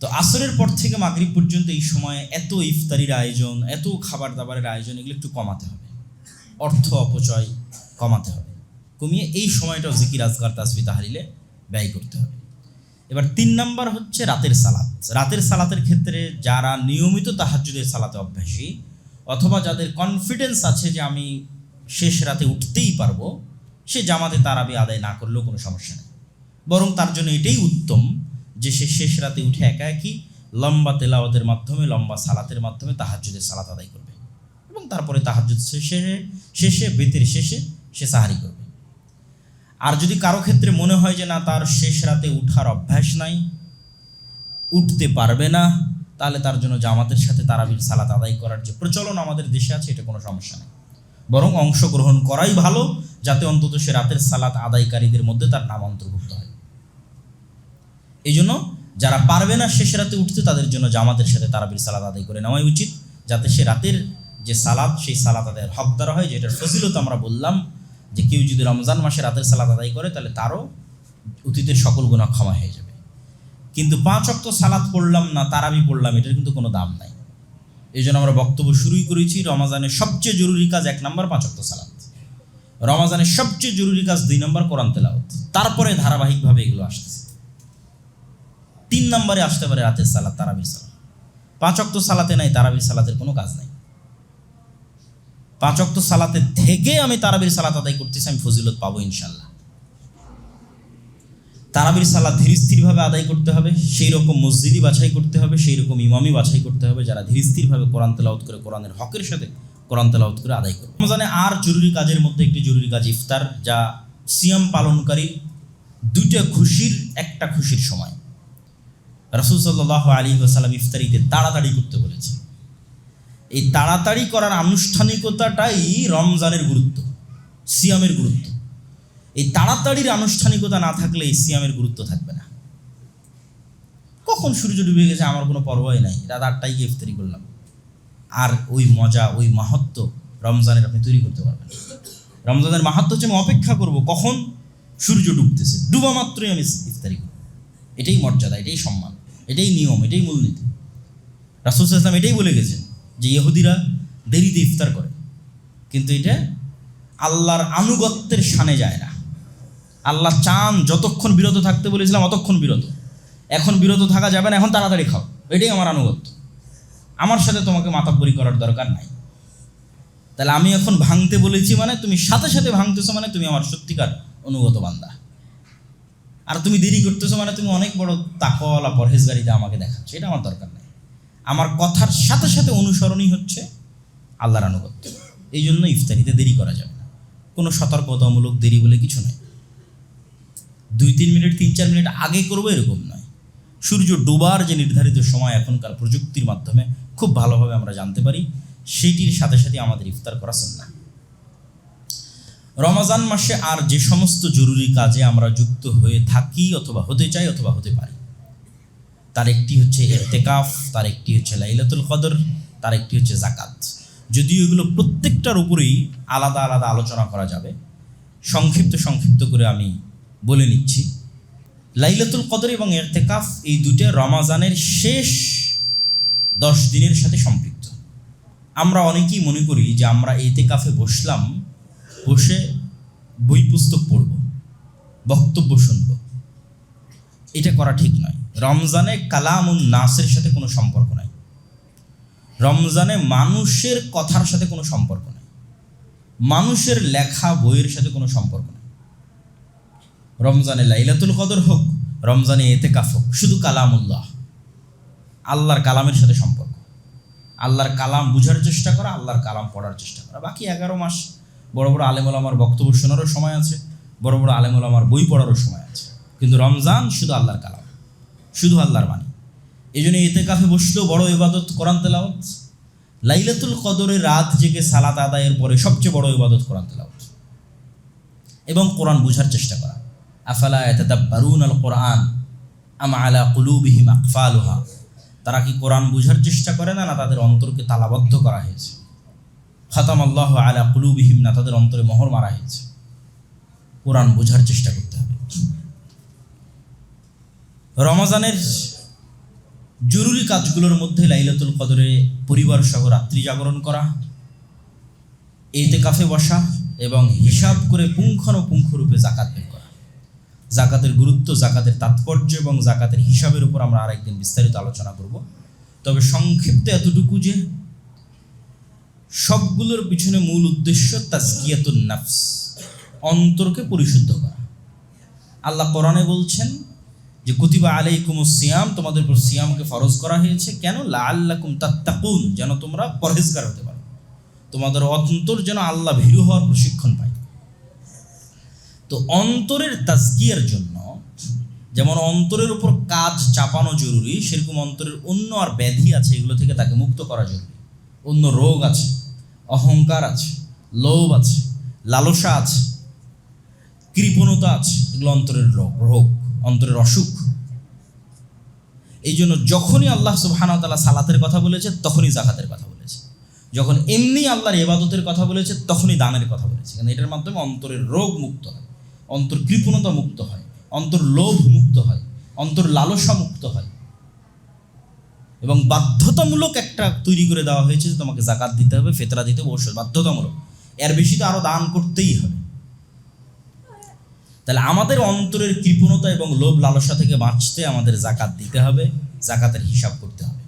তো আসরের পর থেকে মাগরিব পর্যন্ত এই সময়ে এত ইফতারির আয়োজন, এত খাবার দাবারের আয়োজন, এগুলো একটু কমাতে হবে। অর্থ অপচয় কমাতে হবে, কমিয়ে এই সময়টাও জিকির আজকার, তাসবিহ তাহলিলে ব্যয় করতে হবে। এবার 3 নাম্বার হচ্ছে রাতের সালাত। রাতের সালাতের ক্ষেত্রে যারা নিয়মিত তাহাজ্জুদের সালাতে অভ্যাসী, অথবা যাদের কনফিডেন্স আছে যে আমি শেষ রাতে উঠতেই পারবো, সে জামাতে তারাবি আদায় না করলেও কোনো সমস্যা নেই। বরং তার জন্য এটাই উত্তম যে সে শেষ রাতে উঠে একা একই লম্বা তেলাওয়াতের মাধ্যমে, লম্বা সালাতের মাধ্যমে তাহাজ্জুদের সালাত আদায় করবে, এবং তারপরে তাহাজ্জুদ শেষে বেতের শেষে সে সাহারি করবে। আর যদি কারো ক্ষেত্রে মনে হয় যে না, তার শেষ রাতে উঠার অভ্যাস নাই, উঠতে পারবে না, তাহলে তার জন্য জামাতের সাথে তারাবির সালাত আদায় করার যে প্রচলন আমাদের দেশে আছে, এটা কোনো সমস্যা নেই। বরং অংশগ্রহণ করাই ভালো, যাতে অন্তত সে রাতের সালাত আদায়কারীদের মধ্যে তার নাম অন্তর্ভুক্ত হয়। এই জন্য যারা পারবে না শেষ রাতে উঠতে, তাদের জন্য জামাতের সাথে তারাবির সালাত আদায় করে নেওয়াই উচিত, যাতে সে রাতের যে সালাত, সেই সালাত আদায়ের হকদার হয়। যেটার ফজিলত আমরা বললাম যে কেউ যদি রমজান মাসে রাতের সালাত আদায় করে, তাহলে তারও অতীতের সকল গুনাহ ক্ষমা হয়ে যাবে। কিন্তু 5 ওয়াক্ত সালাত পড়লাম না, তারাবি পড়লাম, এটার কিন্তু কোনো দাম নাই। এই জন্য আমরা বক্তব্য শুরুই করেছি, রমাজানের সবচেয়ে জরুরি কাজ 1 নম্বর 5 ওয়াক্ত সালাত, রমাজানের সবচেয়ে জরুরি কাজ 2 নম্বর কোরআন তেলাওয়াত, তারপরে ধারাবাহিকভাবে এগুলো আসতেছে। 3 নম্বরে আসতে পারে রাতের সালাত, তারাবির সালাত। 5 ওয়াক্ত সালাতে নাই, তারাবির সালাতের কোনো কাজ নাই। 5 ওয়াক্ত সালাতে থেকে আমি তারাবির সালাত আদায় করতেছি, আমি ফজিলত পাবো ইনশাল্লাহ। তারাবির সালাত ধীর স্থিরভাবে আদায় করতে হবে, সেই রকম মসজিদই বাছাই করতে হবে, সেই রকম ইমামই বাছাই করতে হবে, যারা ধীর স্থিরভাবে কোরআন তেলাওয়াত করে, কোরআনের হকের সাথে কোরআন তেলাওয়াত করে আদায় করবে। রমজানে আর জরুরি কাজের মধ্যে একটি জরুরি কাজ ইফতার, যা সিয়াম পালনকারী 2টা খুশির একটা খুশির সময়। রাসূল সাল্লাল্লাহু আলাইহি ওয়াসাল্লাম ইফতারিতে তাড়াতাড়ি করতে বলেছেন। এই তাড়াতাড়ি করার আনুষ্ঠানিকতাটাই রমজানের গুরুত্ব, সিয়ামের গুরুত্ব। এই তাড়াতাড়ির আনুষ্ঠানিকতা না থাকলে এই সিয়ামের গুরুত্ব থাকবে না। কখন সূর্য ডুবে গেছে আমার কোনো পরোয়াই নাই, রাত 8টায় গিয়ে ইফতারি করলাম, আর ওই মজা, ওই মাহাত্ম্য রমজানের আপনি তৈরি করতে পারবেন। রমজানের মাহাত্ম্য হচ্ছে আমি অপেক্ষা করব কখন সূর্য ডুবতেছে, ডুবা মাত্রই আমি ইফতারি করব। এটাই মর্যাদা, এটাই সম্মান, এটাই নিয়ম, এটাই মূলনীতি। রাসূল সাল্লাল্লাহু আলাইহি ওয়াসাল্লাম এটাই বলে গেছেন যে ইহুদিরা দেরিতে ইফতার করে, কিন্তু এটা আল্লাহর আনুগত্যের শানে যায় না। আল্লাহ চান যতক্ষণ বিরত থাকতে বলেছিলাম অতক্ষণ বিরত, এখন বিরত থাকা যাবে না, এখন তাড়াতাড়ি খাও, এটাই আমার আনুগত্য। আমার সাথে তোমাকে মাতাব্বরি করার দরকার নাই। তাহলে আমি এখন ভাঙতে বলেছি মানে তুমি সাথে সাথে ভাঙতেছো, মানে তুমি আমার সত্যিকার অনুগত বান্দা। আর তুমি দেরি করতেছো মানে তুমি অনেক বড় তাকওয়ালা পরহেজগারিতে আমাকে দেখাচ্ছ, এটা আমার দরকার নেই। আমার কথার সাথে সাথে অনুসরণই হচ্ছে আল্লাহর আনুগত্য। এই জন্য ইফতারিতে দেরি করা যাবে না। কোনো সতর্কতামূলক দেরি বলে কিছু নয়। 2-3 মিনিট 3-4 মিনিট আগে করবো এরকম নয়। সূর্য ডোবার যে নির্ধারিত সময় এখনকার প্রযুক্তির মাধ্যমে খুব ভালোভাবে আমরা জানতে পারি, সেটির সাথে সাথে আমাদের ইফতার করা সুন্নাহ। রমজান মাসে আর যে সমস্ত জরুরি কাজে আমরা যুক্ত হয়ে থাকি অথবা হতে চাই অথবা হতে পারি, তার একটি হচ্ছে ইতিকাফ, তার একটি হচ্ছে লাইলাতুল কদর, তার একটি হচ্ছে যাকাত। যদিও এগুলো প্রত্যেকটার উপরেই আলাদা আলাদা আলোচনা করা যাবে, সংক্ষিপ্ত করে আমি বলে নিচ্ছি। লাইলাতুল কদর এবং ইতিকাফ এই দুটো রমজানের শেষ 10 দিনের সাথে সম্পৃক্ত। আমরা অনেকেই মনে করি যে আমরা ইতিকাফে বসে বই পুস্তক পড়ব, বক্তব্য শুনব। এটা করা ঠিক নয়। রমজানে কালামুন নাসের সাথে কোনো সম্পর্ক নাই। রমজানে মানুষের কথার সাথে কোনো সম্পর্ক নাই। মানুষের লেখা বইয়ের সাথে কোনো সম্পর্ক নাই। রমজানে লাইলাতুল কদর হোক, রমজানে ইতিকাফ হোক, শুধু কালামুল্লাহ, আল্লাহর কালামের সাথে সম্পর্ক। আল্লাহর কালাম বুঝার চেষ্টা করা, আল্লাহর কালাম পড়ার চেষ্টা করা। বাকি 11 মাস বড় বড় আলেম ওলামার বক্তব্য শোনারও সময় আছে, বড় বড় আলেম ওলামার বই পড়ারও সময় আছে। কিন্তু রমজান শুধু আল্লাহর কালাম, শুধু আল্লাহর বাণী। এই জন্য ইতিকাফে বসলেও বড় ইবাদত কোরআন তেলাওয়াত। লাইলাতুল কদরের রাত জেগে সালাত আদায়ের পরে সবচেয়ে বড় ইবাদত কোরআন তেলাওয়াত এবং কোরআন বুঝার চেষ্টা করা। আফালা ইয়াতাদাব্বারুনাল কোরআন আম আলা কুলুবিহিম আকফালুহা। তারা কি কোরআন বুঝার চেষ্টা করে না, না তাদের অন্তরকে তালাবদ্ধ করা হয়েছে? খাতামাল্লাহু আলা কুলুবিহিম, না তাদের অন্তরে মোহর মারা হয়েছে? কোরআন বুঝার চেষ্টা করতে হবে। রমজানের জরুরি কাজগুলোর মধ্যে লাইলাতুল কদরে পরিবার সহ রাত্রি জাগরণ করা, ইতিকাফে বসা এবং হিসাব করে পুঙ্খানুপুঙ্খরূপে যাকাত বের করা। যাকাতের গুরুত্ব, যাকাতের তাৎপর্য এবং যাকাতের হিসাবের উপর আমরা আরেকদিন বিস্তারিত আলোচনা করব। তবে সংক্ষিপ্ত এতটুকু যে সবগুলোর পিছনে মূল উদ্দেশ্য তাজকিয়াতুন নাফস, অন্তরকে পরিশুদ্ধ করা। আল্লাহ কোরআনে বলছেন যে কুতিবা আলাইকুমুস সিয়াম, তোমাদের উপর সিয়ামকে ফরজ করা হয়েছে। কেন? লাআল্লাকুম তাত্তাকুন, যেন তোমরা পরহেজগার হতে পারো, তোমাদের অন্তর যেন আল্লাহ ভীরু হওয়ার প্রশিক্ষণ পায়। তো অন্তরের তাজকিয়ার জন্য যেমন অন্তরের উপর কাজ চাপানো জরুরি, সেরকম অন্তরের অন্য আর ব্যাধি আছে, এগুলো থেকে তাকে মুক্ত করা জরুরি। অন্য রোগ আছে, অহংকার আছে, লোভ আছে, লালসা আছে, কৃপণতা আছে, এগুলো অন্তরের রোগ, অন্তরের অসুখ। এই জন্য যখনই আল্লাহ সুবহানাহু ওয়া তাআলা সালাতের কথা বলেছে তখনই যাকাতের কথা বলেছে, যখন এমনি আল্লাহর ইবাদতের কথা বলেছে তখনই দানের কথা বলেছে। কারণ এটার মাধ্যমে অন্তরের রোগ মুক্ত হয়, অন্তর কৃপণতা মুক্ত হয়, অন্তর লোভ মুক্ত হয়, অন্তর লালসা মুক্ত হয়। এবং বাধ্যতামূলক একটা তৈরি করে দেওয়া হয়েছে যে তোমাকে যাকাত দিতে হবে, ফিতরা দিতে হবে, অবশ্যই বাধ্যতামূলক। এর বেশি তো আরও দান করতেই হবে। তাহলে আমাদের অন্তরের কৃপণতা এবং লোভ লালসা থেকে বাঁচতে আমাদের যাকাত দিতে হবে, যাকাতের হিসাব করতে হবে।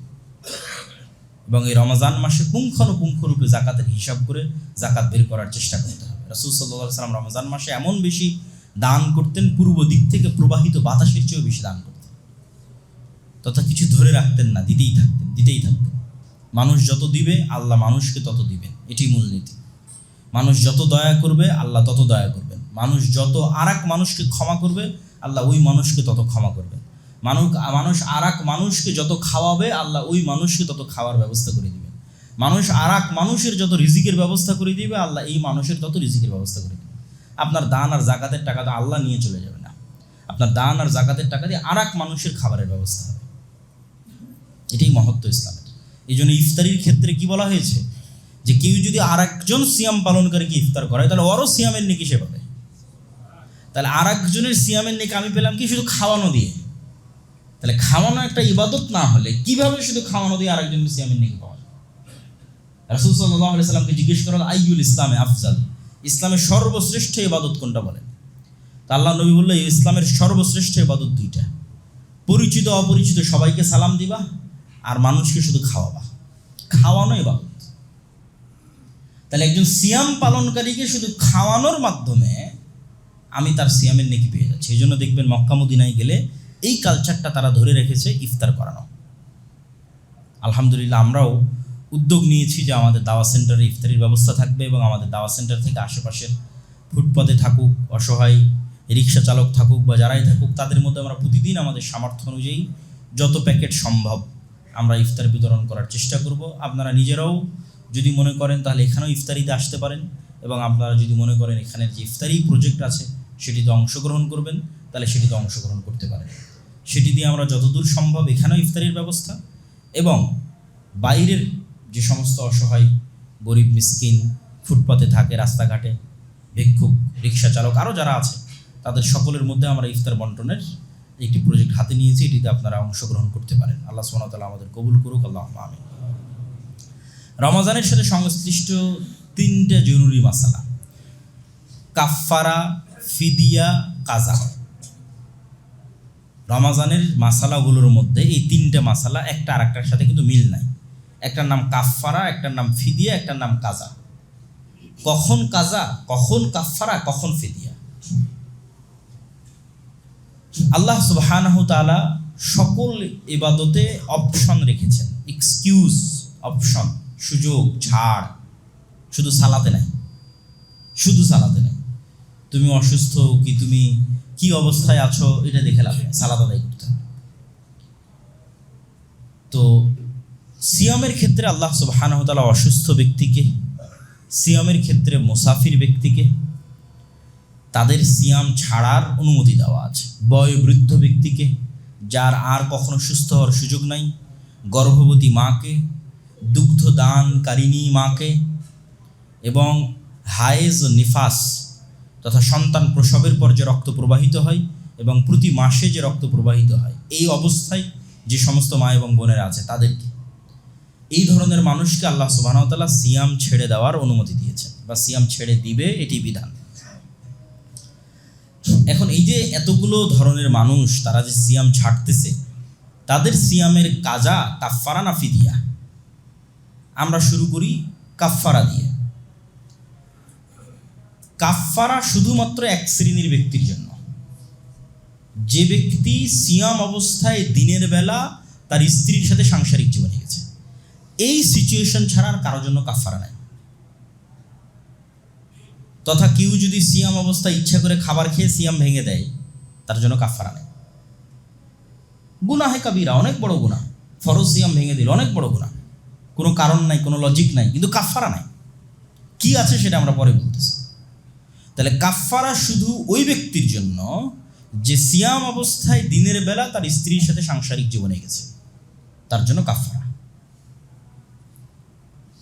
এবং এই রমজান মাসে পুঙ্খানুপুঙ্খরূপে যাকাতের হিসাব করে যাকাত বের করার চেষ্টা করতে হবে। রাসূল সাল্লাল্লাহু আলাইহি ওয়াসাল্লাম রমজান মাসে এমন বেশি দান করতেন, পূর্ব দিক থেকে প্রবাহিত বাতাসের চেয়েও বেশি দান করতেন। তথা কিছু ধরে রাখতেন না, দিতেই থাকতেন। মানুষ যত দিবে আল্লাহ মানুষকে তত দিবেন, এটি মূলনীতি। মানুষ যত দয়া করবে আল্লাহ তত দয়া করবেন। মানুষ যত আরেক মানুষকে ক্ষমা করবে আল্লাহ ওই মানুষকে তত ক্ষমা করবেন। মানুষ আরেক মানুষকে যত খাওয়াবে আল্লাহ ওই মানুষকে তত খাওয়ার ব্যবস্থা করে দিবেন। মানুষ আরেক মানুষের যত রিজিকের ব্যবস্থা করে দিবে আল্লাহ এই মানুষের তত রিজিকের ব্যবস্থা করে দিবে। আপনার দান আর যাকাতের টাকা তো আল্লাহ নিয়ে চলে যাবে না, আপনার দান আর যাকাতের টাকা দিয়ে আরেক মানুষের খাবারের ব্যবস্থা হবে। এটাই মহত্ব ইসলামের। এই জন্য ইফতারির ক্ষেত্রে কি বলা হয়েছে, যে কেউ যদি আরেকজন সিয়াম পালনকারীকে ইফতার করে তাহলে ওরও সিয়ামের নেকি সে পাবে। তাহলে আরেকজনের সিয়ামের নেকি আমি পেলাম কি শুধু খাওয়ানো দিয়ে? তাহলে খাওয়ানো একটা ইবাদত না হলে কিভাবে শুধু খাওয়ানো দিয়ে আরেকজনের সিয়ামের নেকি পাওয়া যায়? রাসূল সাল্লাল্লাহু আলাইহি সাল্লামকে জিজ্ঞেস করা হলো আইয়ুল ইসলামে আফজাল, ইসলামের সর্বশ্রেষ্ঠ ইবাদত কোনটা বলেন? তা আল্লাহ নবী বলল ইসলামের সর্বশ্রেষ্ঠ ইবাদত দুইটা, পরিচিত অপরিচিত সবাইকে সালাম দিবা আর মানুষকে শুধু খাওয়াবা। খাওয়ানো ইবাদত। তাহলে একজন সিয়াম পালনকারীকে শুধু খাওয়ানোর মাধ্যমে আমি তার সিয়ামের নেকি পেয়ে যাচ্ছি। এই জন্য দেখবেন মক্কা মদিনায় গেলে এই কালচারটা তারা ধরে রেখেছে, ইফতার করানো। আলহামদুলিল্লাহ আমরাও উদ্যোগ নিয়েছি যে আমাদের দাওয়া সেন্টারে ইফতারির ব্যবস্থা থাকবে এবং আমাদের দাওয়া সেন্টার থেকে আশেপাশের ফুটপাতে থাকুক, অসহায় রিক্সা চালক থাকুক বা যারাই থাকুক, তাদের মধ্যে আমরা প্রতিদিন আমাদের সামর্থ্য অনুযায়ী যত প্যাকেট সম্ভব আমরা ইফতার বিতরণ করার চেষ্টা করব। আপনারা নিজেরাও যদি মনে করেন তাহলে এখানেও ইফতারিতে আসতে পারেন, এবং আপনারা যদি মনে করেন এখানের যে ইফতারি প্রজেক্ট আছে সেটিতে অংশগ্রহণ করবেন তাহলে সেটিতে অংশগ্রহণ করতে পারেন। সেটি দিয়ে আমরা যতদূর সম্ভব এখানেও ইফতারির ব্যবস্থা এবং বাইরের যে সমস্ত অসহায় গরিব মিসকিন ফুটপাতে থাকে, রাস্তাঘাটে ভিক্ষুক, রিক্সা চালক, আরও যারা আছে তাদের সকলের মধ্যে আমরা ইফতার বন্টনের একটি প্রজেক্ট হাতে নিয়েছি। এটিতে আপনারা অংশগ্রহণ করতে পারেন। আল্লাহ সুবহানাহু ওয়া তাআলা আমাদের কবুল করুক, আল্লাহুম্মা আমিন। রমজানের সাথে সংশ্লিষ্ট 3টে জরুরি মাসালা: কাফফারা, ফিদিয়া, কাজা। রমজানের মাসালাগুলোর মধ্যে এই 3টে মাসালা একটা আরেকটার সাথে কিন্তু মিল নাই। একটার নাম কাফফারা, একটার নাম ফিদিয়া, একটার নাম কাজা। কখন কাজা, কখন কাফফারা, কখন ফিদিয়া? আল্লাহ সুবহানাহু তাআলা সকল ইবাদতে অপশন রেখেছেন, এক্সকিউজ, অপশন, সুযোগ, ছাড়। শুধু সালাতে নাই, শুধু সালাতে নাই। তুমি অসুস্থ কি, তুমি কি অবস্থায় আছো এটা দেখে লাভ নেই, সালাত আদায় করতে হবে। তো সিয়ামের ক্ষেত্রে আল্লাহ সুবহানাহু তাআলা অসুস্থ ব্যক্তিকে, সিয়ামের ক্ষেত্রে মুসাফির ব্যক্তিকে তাদের সিয়াম ছাড়ার অনুমতি দেওয়া আছে। বয়োবৃদ্ধ ব্যক্তিকে, যার আর কখনো সুস্থ হওয়ার সুযোগ নাই, গর্ভবতী মাকে, দুগ্ধদানকারিণী মাকে এবং হায়েজ ও নিফাস তথা সন্তান প্রসবের পর যে রক্ত প্রবাহিত হয় এবং প্রতি মাসে যে রক্ত প্রবাহিত হয়, এই অবস্থায় যে সমস্ত মা এবং বোনেরা আছে তাদেরকে, এই ধরনের মানুষকে আল্লাহ সুবহানাহু ওয়া তাআলা সিয়াম ছেড়ে দেওয়ার অনুমতি দিয়েছেন বা সিয়াম ছেড়ে দিবে, এটি বিধান। এখন এই যে এতগুলো ধরনের মানুষ তারা যে সিয়াম ছাড়তেছে, তাদের সিয়ামের কাজা কাফফারা না ফিদিয়া? আমরা শুরু করি কাফফারা দিয়ে। কাফফারা শুধুমাত্র এক শ্রেণীর ব্যক্তির জন্য, যে ব্যক্তি সিয়াম অবস্থায় দিনের বেলা তার স্ত্রীর সাথে সাংসারিক জীবনে গেছে। এই সিচুয়েশন ছাড়া আর কারোর জন্য কাফফারা নাই। তথা কেউ যদি সিয়াম অবস্থায় ইচ্ছা করে খাবার খেয়ে সিয়াম ভেঙে দেয়, তার জন্য কাফফারা নেই। গুনাহে কাবিরা, অনেক বড় গুনাহ। ফরজ সিয়াম ভেঙে দিল, অনেক বড় গুনাহ, কোনো কারণ নাই, কোনো লজিক নাই, কিন্তু কাফফারা নাই। কি আছে সেটা আমরা পরে বলতেছি। তাহলে কাফফারা শুধু ওই ব্যক্তির জন্য যে সিয়াম অবস্থায় দিনের বেলা তার স্ত্রীর সাথে সাংসারিক জীবনে গেছে, তার জন্য কাফফারা।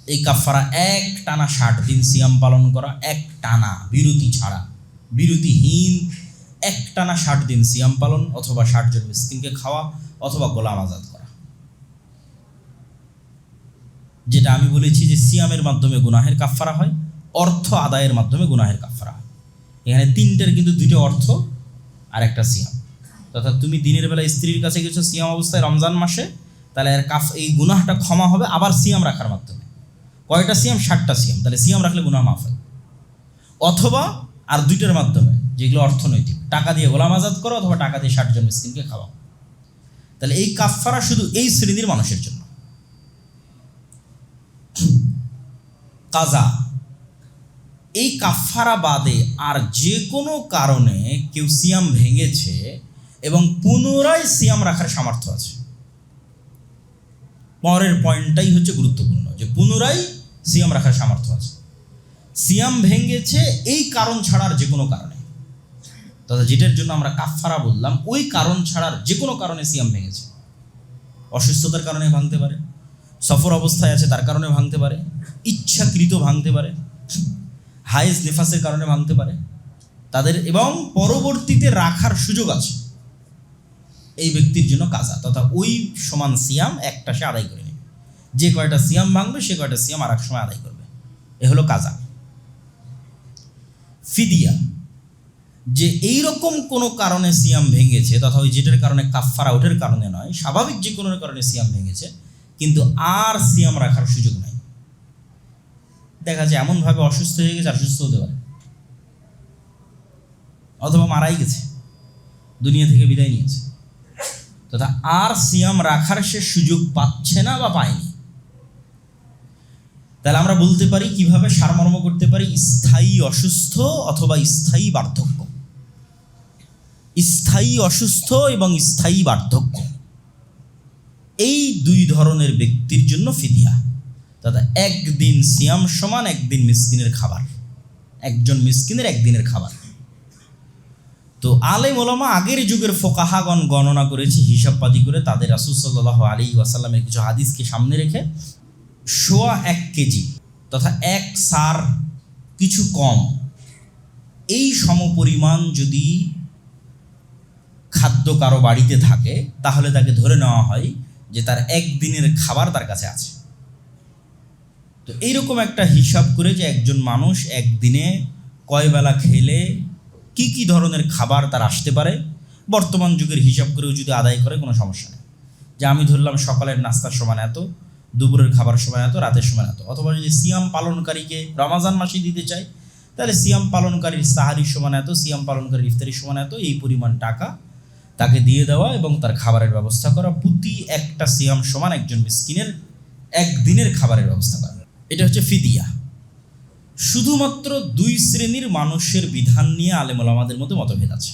এই কাফফারা এক টানা 60 দিন সিয়াম পালন করা, এক টানা, বিরতি ছাড়া, বিরতিহীন এক টানা 60 দিন সিয়াম পালন, অথবা 60 জন মিসকিনকে খাওয়া, অথবা গোলাম আজাদ করা। যেটা আমি বলেছি যে সিয়ামের মাধ্যমে গুনাহের কাফফারা হয়, অর্থ আদায়ের মাধ্যমে গুনাহের কাফফারা হয়। এখানে 3টের কিন্তু 2টো অর্থ আর একটা সিয়াম। তথা তুমি দিনের বেলা স্ত্রীর কাছে গেছো সিয়াম অবস্থায় রমজান মাসে, তাহলে এর এই গুনাহটা ক্ষমা হবে আবার সিয়াম রাখার মাধ্যমে। কয়টা সিয়াম? 60টা সিয়াম। তাহলে সিয়াম রাখলে গুনাহ মাফ হয়। অথবা আর 2টার মাধ্যমে, যেগুলো অর্থনৈতিক, টাকা দিয়ে গোলাম আজাদ করো অথবা টাকা দিয়ে 60 জন মিসকিনকে খাওয়াও। তাহলে এই কাফফারা শুধু এই শ্রেণীর মানুষের জন্য। কাজা, এই কাফফারা বাদে আর যে কোনো কারণে কেউ সিয়াম ভেঙেছে এবং পুনরায় সিয়াম রাখার সামর্থ্য আছে। পরের পয়েন্টটাই হচ্ছে গুরুত্বপূর্ণ, যে পুনরায় সিয়াম রাখার সামর্থ্য আছে। সিয়াম ভেঙেছে এই কারণ ছাড়ার যে কোনো কারণে, তথা যেটার জন্য আমরা কাফফারা বললাম, ওই কারণ ছাড়ার যে কোনো কারণে সিয়াম ভেঙেছে। অসুস্থতার কারণে ভাঙতে পারে, সফর অবস্থায় আছে তার কারণে ভাঙতে পারে, ইচ্ছাকৃত ভাঙতে পারে, হায়েজ নিফাসের কারণে ভাঙতে পারে তাদের, এবং পরবর্তীতে রাখার সুযোগ আছে। এই ব্যক্তির জন্য কাজা, তথা ওই সমান সিয়াম একটা সে আদায় করে নেবে। যে কয়টা সিয়াম ভাঙবে সে কয়টা সিয়াম আর এক সময় আদায় করবে। এ হলো কাজা। ফিদিয়া, যে এইরকম কোনো কারণে সিয়াম ভেঙেছে, তথা ওই যেটার কারণে কাফফারা ওঠার কারণে নয়, স্বাভাবিক যে কোনো কারণে সিয়াম ভেঙেছে, কিন্তু আর সিয়াম রাখার সুযোগ নাই। দেখা যায় এমনভাবে অসুস্থ হয়ে গেছে, আর সুস্থ হতে পারে, অথবা মারাই গেছে, দুনিয়া থেকে বিদায় নিয়েছে, তথা আর সিয়াম রাখার সে সুযোগ পাচ্ছে না বা পায়নি। তাহলে আমরা বলতে পারি কিভাবে সারমর্ম করতে পারি, স্থায়ী অসুস্থ অথবা স্থায়ী বার্ধক্য। স্থায়ী অসুস্থ এবং স্থায়ী বার্ধক্য, এই দুই ধরনের ব্যক্তির জন্য ফিদিয়া। দাদা একদিন সিয়াম সমান একদিন মিসকিনের খাবার, একজন মিসকিনের একদিনের খাবার। তো আলেম ওলামা আগের যুগের ফোকাহাগণ গণনা করেছে হিসাবপাতি করে, তাদের রাসূল সাল্লাল্লাহু আলাইহি ওয়াসাল্লামের কিছু হাদিসকে সামনে রেখে 1.25 কেজি তথা 1 সার কিছু কম, এই সমপরিমাণ যদি খাদ্য কারো বাড়িতে থাকে তাহলে তাকে ধরে নেওয়া হয় যে তার একদিনের খাবার তার কাছে আছে। তো এইরকম একটা হিসাব করে যে একজন মানুষ একদিনে কয় বেলা খেলে কি কি ধরনের খাবার তার আসতে পারে, বর্তমান যুগের হিসাব করেও যদি আদায় করে কোনো সমস্যা নেই। যে আমি ধরলাম সকালের নাস্তার সময় এত, দুপুরের খাবার সময় এত, রাতের সময় এত। অথবা যদি সিয়াম পালনকারীকে রমাজান মাসে দিতে চাই তাহলে সিয়াম পালনকারীর সাহারির সময় এত, সিয়াম পালনকারীর ইফতারির সময় এত, এই পরিমাণ টাকা তাকে দিয়ে দেওয়া এবং তার খাবারের ব্যবস্থা করা। প্রতি একটা সিয়াম সমান একজন মিসকিনের একদিনের খাবারের ব্যবস্থা করা, এটা হচ্ছে ফিদিয়া। শুধুমাত্র 2 শ্রেণীর মানুষের বিধান নিয়ে আলেম ওলামাদের মধ্যে মতভেদ আছে।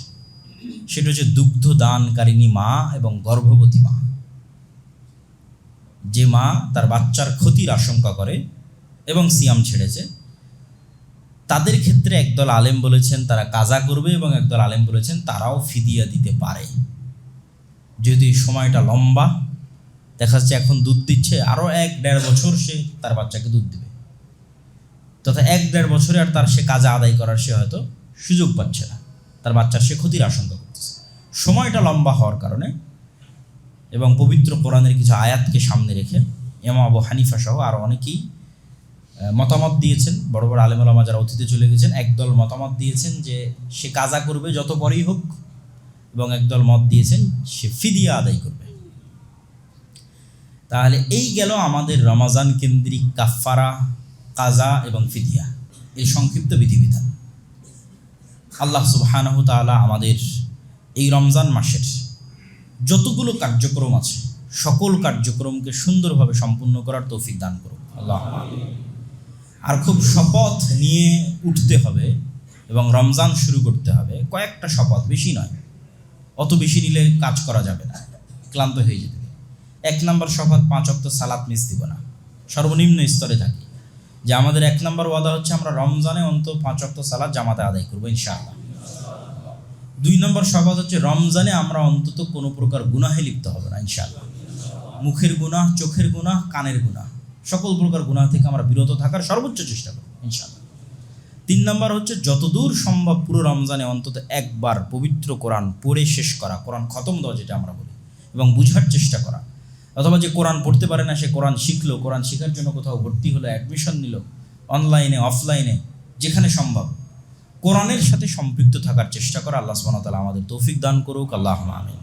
সেটা হচ্ছে দুগ্ধ দানকারিণী মা এবং গর্ভবতী মা। যে মা তার বাচ্চার ক্ষতির আশঙ্কা করে এবং সিয়াম ছেড়েছে, তাদের ক্ষেত্রে একদল আলেম বলেছেন তারা কাজা করবে এবং একদল আলেম বলেছেন তারাও ফিদিয়া দিতে পারে। যদি সময়টা লম্বা, দেখা যাচ্ছে এখন দুধ দিচ্ছে, আরও 1-1.5 বছর সে তার বাচ্চাকে দুধ দেবে, তথা 1-1.5 বছরে আর তার সে কাজা আদায় করার সে হয়তো সুযোগ পাচ্ছে না, তার বাচ্চার সে ক্ষতির আশঙ্কা করতেছে। সময়টা লম্বা হওয়ার কারণে এবং পবিত্র কোরআনের কিছু আয়াতকে সামনে রেখে ইমাম আবু হানিফা সহ আরও অনেকেই মতামত দিয়েছেন। বড় বড় আলেম ওলামা যারা অতীতে চলে গেছেন, একদল মতামত দিয়েছেন যে সে কাজা করবে যত পরেই হোক, এবং একদল মত দিয়েছেন সে ফিদিয়া আদায় করবে। তাহলে এই গেল আমাদের রমাজান কেন্দ্রিক কাফারা, কাজা এবং ফিদিয়া, এই সংক্ষিপ্ত বিধিবিধান। আল্লাহ সুবহানাহু তাআলা আমাদের এই রমজান মাসের যতগুলো কার্যক্রম আছে সকল কার্যক্রমকে সুন্দরভাবে সম্পূর্ণ করার তৌফিক দান করুন আল্লাহ। আর খুব শপথ নিয়ে উঠতে হবে এবং রমজান শুরু করতে হবে, কয়েকটা শপথ, বেশি নয়। অত বেশি নিলে কাজ করা যাবে না, ক্লান্ত হয়ে যেতে। 1 নম্বর শপথ, 5 ওয়াক্ত সালাত মিস দিব না। সর্বনিম্ন স্তরে থাকি যে আমাদের 1 নম্বর ওয়াদা হচ্ছে আমরা রমজানে অন্তত 5 ওয়াক্ত সালাত জামাতে আদায় করবো ইনশাআল্লাহ। 2 নম্বর শপথ হচ্ছে রমজানে আমরা অন্তত কোনো প্রকার গুনাহে লিপ্ত হবে না ইনশাআল্লাহ। মুখের গুনাহ, চোখের গুনাহ, কানের গুনাহ, সকল প্রকার গুনাহ থেকে আমরা বিরত থাকার সর্বোচ্চ চেষ্টা করব ইনশাআল্লাহ। 3 নম্বর হচ্ছে যতদূর সম্ভব পুরো রমজানে অন্তত একবার পবিত্র কোরআন পড়ে শেষ করা, কোরআন খতম দেওয়া যেটা আমরা বলি, এবং বুঝার চেষ্টা করা। অথবা যে কোরআন পড়তে পারে না সে কোরআন শিখলো, কোরআন শেখার জন্য কোথাও ভর্তি হলো, অ্যাডমিশন নিল, অনলাইনে অফলাইনে যেখানে সম্ভব কোরআনের সাথে সম্পৃক্ত থাকার চেষ্টা করা। আল্লাহ সুবহানাহু ওয়া তাআলা আমাদের তৌফিক দান করুক, আল্লাহুম্মা আমিন।